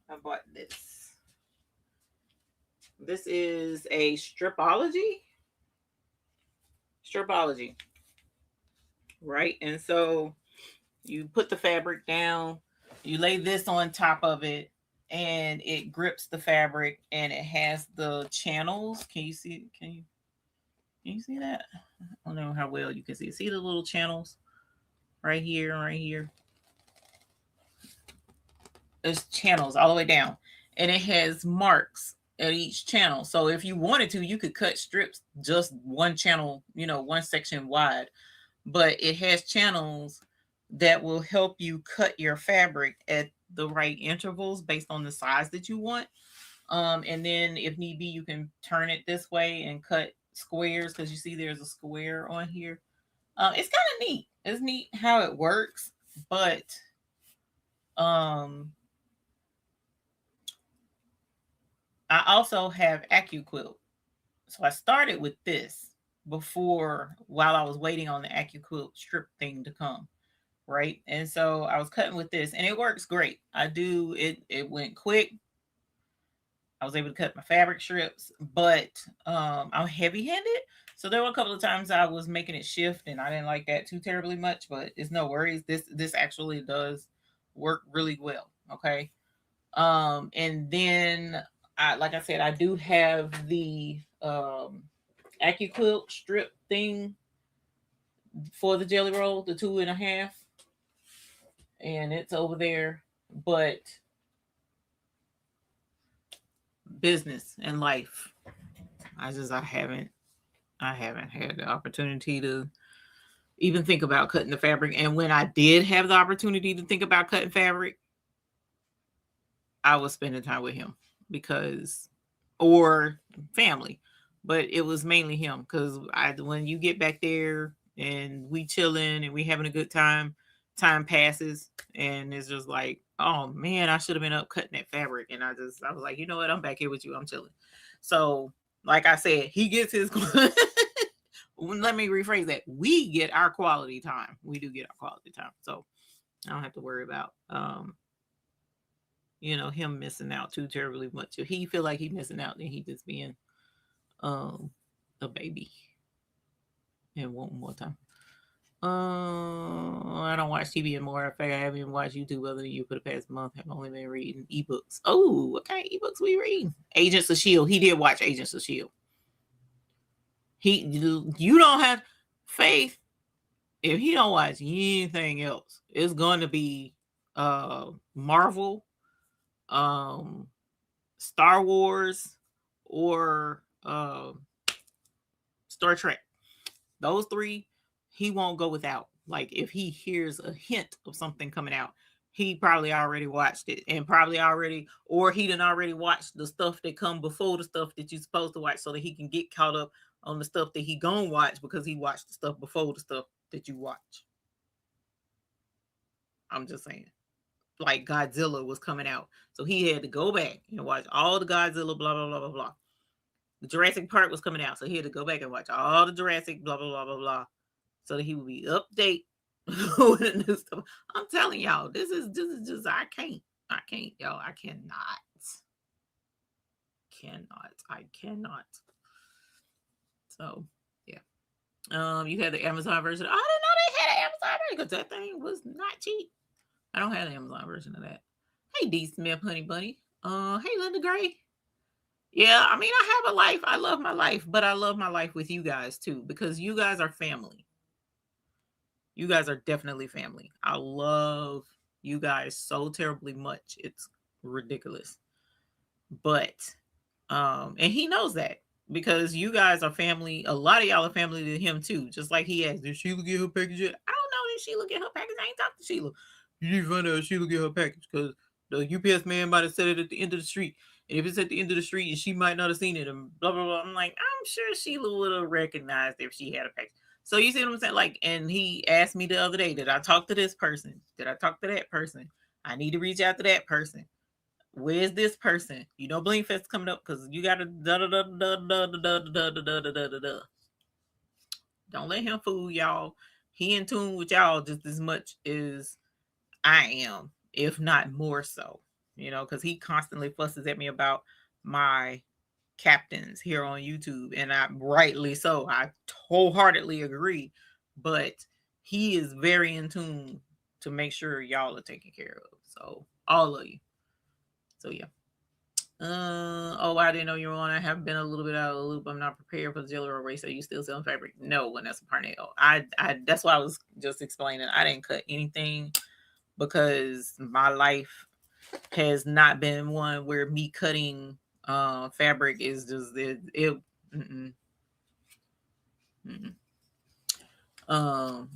I bought this. This is a stripology. Right? And so you put the fabric down, you lay this on top of it, and it grips the fabric, and it has the channels. Can you see that? I don't know how well you can see. See the little channels right here. There's channels all the way down, and it has marks at each channel. So if you wanted to, you could cut strips just one channel, one section wide, but it has channels that will help you cut your fabric at the right intervals based on the size that you want. And then if need be, you can turn it this way and cut squares, because you see there's a square on here. It's kind of neat. It's neat how it works, but I also have AccuQuilt. So I started with this while I was waiting on the AccuQuilt strip thing to come. Right. And so I was cutting with this, and it works great. It went quick. I was able to cut my fabric strips, but I'm heavy handed. So there were a couple of times I was making it shift, and I didn't like that too terribly much, but it's no worries. This actually does work really well. Okay. And then like I said, I do have the AccuQuilt strip thing for the jelly roll, the 2.5, and it's over there. But business and life, I haven't had the opportunity to even think about cutting the fabric. And when I did have the opportunity to think about cutting fabric, I was spending time with him or family, but it was mainly him, because when you get back there and we chilling and we having a good time passes, and it's just like, oh man, I should have been up cutting that fabric. And I was like, you know what? I'm back here with you. I'm chilling. So, like I said, he gets his. Let me rephrase that. We get our quality time. We do get our quality time. So I don't have to worry about him missing out too terribly much. If he feel like he missing out, then he just being um a baby and want more time. I don't watch TV anymore. In fact, I haven't even watched YouTube other than you for the past month. I've only been reading ebooks. Oh, what kind of ebooks we reading? Agents of Shield. He did watch Agents of Shield. You don't have faith. If he don't watch anything else, it's going to be Marvel, Star Wars, or Star Trek. Those three, he won't go without. Like if he hears a hint of something coming out, he probably already watched it and probably already, or he done already watched the stuff that come before the stuff that you're supposed to watch so that he can get caught up on the stuff that he gonna watch because he watched the stuff before the stuff that you watch. I'm just saying. Like Godzilla was coming out. So he had to go back and watch all the Godzilla, blah, blah, blah, blah, blah. The Jurassic Park was coming out. So he had to go back and watch all the Jurassic, blah, blah, blah, blah, blah. So that he would be update with the new stuff. I'm telling y'all, this is just I can't, y'all. I cannot. So yeah. You had the Amazon version. I didn't know they had an Amazon version because that thing was not cheap. I don't have the Amazon version of that. Hey, D Smith, honey bunny. Hey, Linda Gray. Yeah, I mean, I have a life. I love my life, but I love my life with you guys too because you guys are family. You guys are definitely family. I love you guys so terribly much. It's ridiculous. But and he knows that because you guys are family. A lot of y'all are family to him too. Just like he asked, did Sheila get her package yet? I don't know if Sheila get her package. I ain't talked to Sheila. You need to find out if Sheila get her package because the UPS man might have said it at the end of the street. And if it's at the end of the street and she might not have seen it and blah, blah, blah. I'm like, I'm sure Sheila would have recognized if she had a package. So you see what I'm saying? Like, and he asked me the other day, did I talk to this person? Did I talk to that person? I need to reach out to that person. Where's this person? You know, Blingfest coming up because you got to Don't let him fool y'all. He in tune with y'all just as much as I am, if not more so. You know, because he constantly fusses at me about my captains here on YouTube, and I rightly so. I wholeheartedly agree, but he is very in tune to make sure y'all are taken care of. So all of you. So yeah. I didn't know you were on. I have been a little bit out of the loop. I'm not prepared for the Jelly Roll race. Are you still selling fabric? No, Vanessa Parnell. I that's why I was just explaining. I didn't cut anything because my life has not been one where me cutting fabric is just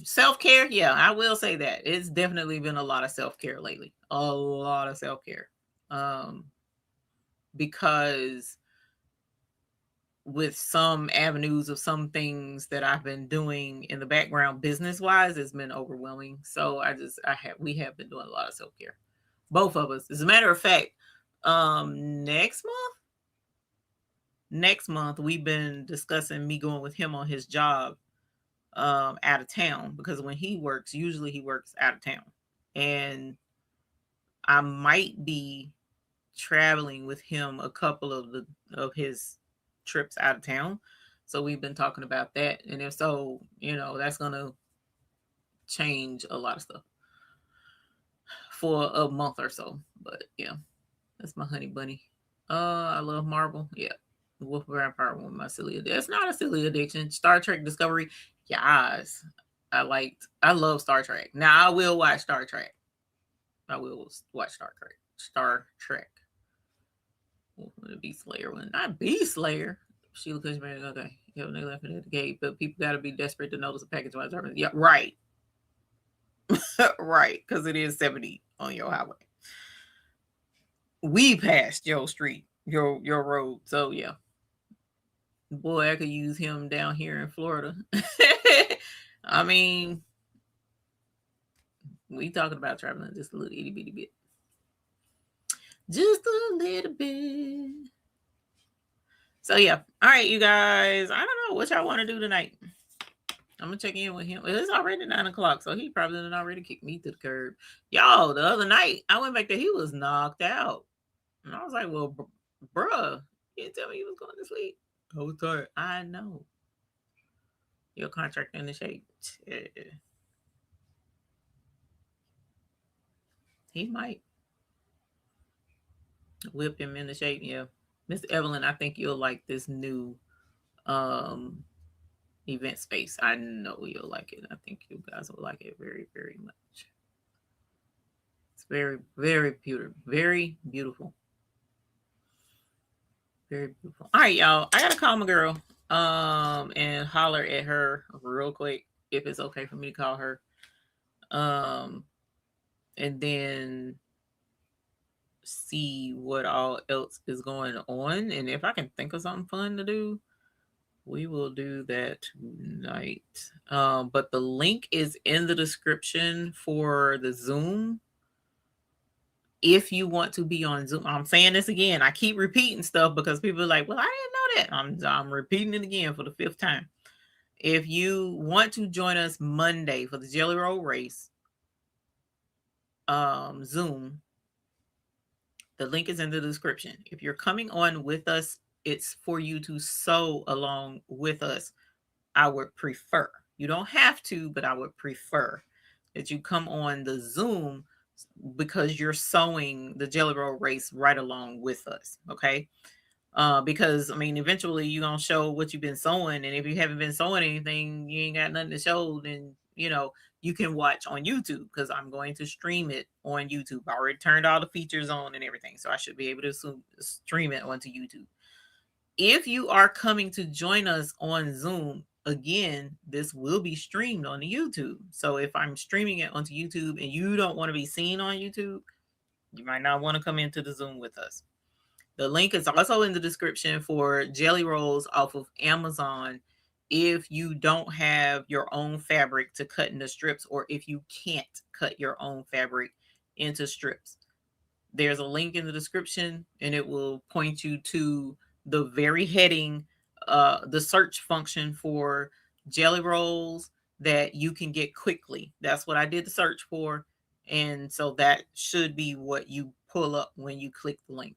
self-care. Yeah, I will say that it's definitely been a lot of self-care lately. A lot of self-care. Because with some avenues of some things that I've been doing in the background business wise, it's been overwhelming. So we have been doing a lot of self-care, both of us. As a matter of fact, next month we've been discussing me going with him on his job out of town, because when he works, usually he works out of town, and I might be traveling with him a couple of his trips out of town. So we've been talking about that, and if so, that's gonna change a lot of stuff for a month or so. But yeah, that's my honey bunny. I love Marvel. Yeah, Wolf Vampire with my silly addiction. It's not a silly addiction. Star Trek Discovery. Yes, I love Star Trek. Now I will watch Star Trek. I will watch Star Trek. Star Trek. The Beast Slayer one. Not Beast Slayer. Sheila Cushman. Okay. Yeah, they left it at the gate, but people got to be desperate to notice a package while driving. Yeah, right. Right. Because it is 70 on your highway. We passed your street, your road. So, yeah. Boy, I could use him down here in Florida. I mean, we talking about traveling just a little itty bitty bit. Just a little bit. So yeah. All right, you guys. I don't know what y'all want to do tonight. I'm gonna check in with him. It's already 9 o'clock, so he probably done already kicked me to the curb. Y'all, the other night I went back there, he was knocked out, and I was like, "Well, bruh, you didn't tell me you was going to sleep." I was tired. I know your contract in the shape. Yeah, he might whip him into shape. Yeah, Miss Evelyn, I think you'll like this new um event space. I know you'll like it. I think you guys will like it very, very much. It's very, very beautiful. Very beautiful. Very beautiful. All right, y'all. I gotta call my girl. And holler at her real quick if it's okay for me to call her. Um, and then see what all else is going on. And if I can think of something fun to do, we will do that tonight. But the link is in the description for the Zoom. If you want to be on Zoom, I'm saying this again. I keep repeating stuff because people are like, "Well, I didn't know that." I'm repeating it again for the 5th time. If you want to join us Monday for the Jelly Roll Race, Zoom, the link is in the description. If you're coming on with us, it's for you to sew along with us. I would prefer. You don't have to, but I would prefer that you come on the Zoom because you're sewing the Jelly Roll Race right along with us. Okay. Because I mean, eventually you're gonna show what you've been sewing, and if you haven't been sewing anything, you ain't got nothing to show. Then you can watch on YouTube because I'm going to stream it on YouTube. I already turned all the features on and everything, so I should be able to stream it onto YouTube. If you are coming to join us on Zoom, again, this will be streamed on the YouTube. So if I'm streaming it onto YouTube and you don't want to be seen on YouTube, you might not want to come into the Zoom with us. The link is also in the description for jelly rolls off of Amazon if you don't have your own fabric to cut into strips, or if you can't cut your own fabric into strips. There's a link in the description and it will point you to the very heading, the search function for jelly rolls that you can get quickly. That's what I did the search for. And so that should be what you pull up when you click the link.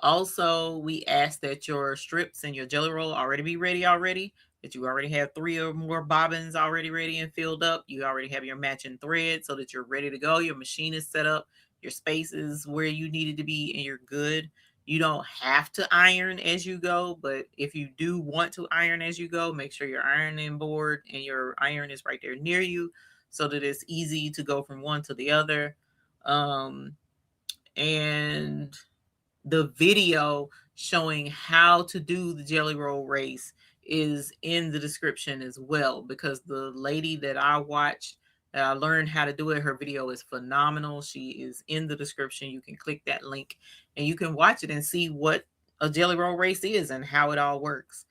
Also, we ask that your strips and your jelly roll already be ready already, that you already have 3 or more bobbins already ready and filled up. You already have your matching thread so that you're ready to go. Your machine is set up, your space is where you need it to be, and you're good. You don't have to iron as you go, but if you do want to iron as you go, make sure your ironing board and your iron is right there near you so that it's easy to go from one to the other. And the video showing how to do the jelly roll race is in the description as well, because the lady that I watched that I learned how to do it, her video is phenomenal. She is in the description. You can click that link and you can watch it and see what a jelly roll race is and how it all works.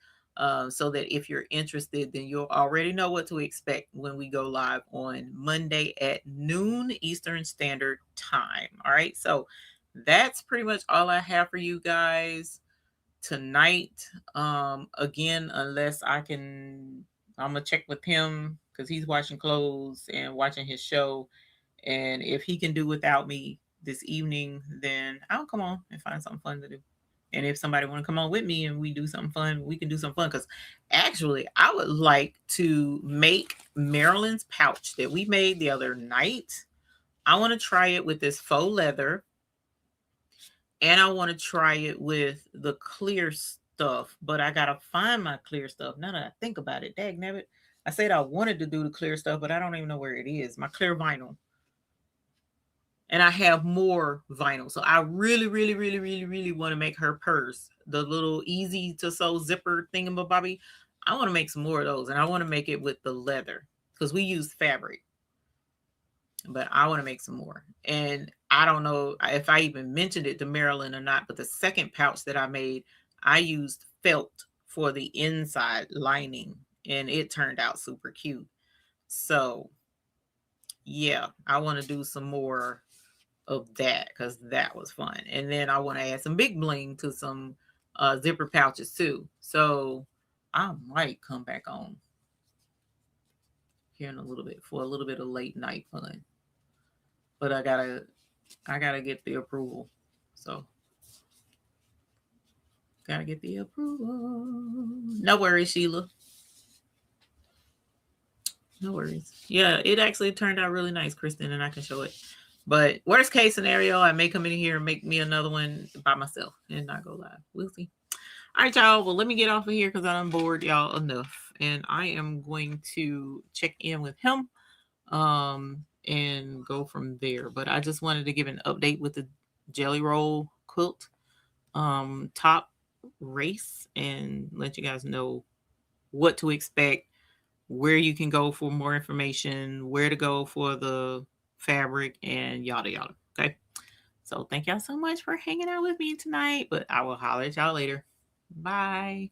So that if you're interested, then you'll already know what to expect when we go live on Monday at noon Eastern Standard Time. All right. So that's pretty much all I have for you guys tonight. Again, unless I'm gonna check with him because he's washing clothes and watching his show. And if he can do without me this evening, then I'll come on and find something fun to do. And if somebody want to come on with me and we do something fun, we can do something fun. Because actually, I would like to make Marilyn's pouch that we made the other night. I want to try it with this faux leather. And I want to try it with the clear stuff, but I gotta find my clear stuff. Now that I think about it, dagnabbit, I said I wanted to do the clear stuff, but I don't even know where it is. My clear vinyl. And I have more vinyl. So I really, really, really, really, really want to make her purse, the little easy to sew zipper thingamabobby. I want to make some more of those, and I want to make it with the leather because we use fabric. But I want to make some more. And I don't know if I even mentioned it to Marilyn or not, but the second pouch that I made, I used felt for the inside lining and it turned out super cute. So, yeah, I want to do some more of that because that was fun. And then I want to add some big bling to some zipper pouches too. So, I might come back on. here in a little bit for a little bit of late night fun. But I gotta get the approval. So gotta get the approval. No worries, Sheila. No worries. Yeah, it actually turned out really nice, Kristen, and I can show it. But worst case scenario, I may come in here and make me another one by myself and not go live. We'll see. All right, y'all. Well, let me get off of here because I'm bored y'all enough. And I am going to check in with him and go from there. But I just wanted to give an update with the Jelly Roll quilt top race and let you guys know what to expect, where you can go for more information, where to go for the fabric, and yada yada. Okay. So thank y'all so much for hanging out with me tonight. But I will holler at y'all later. Bye.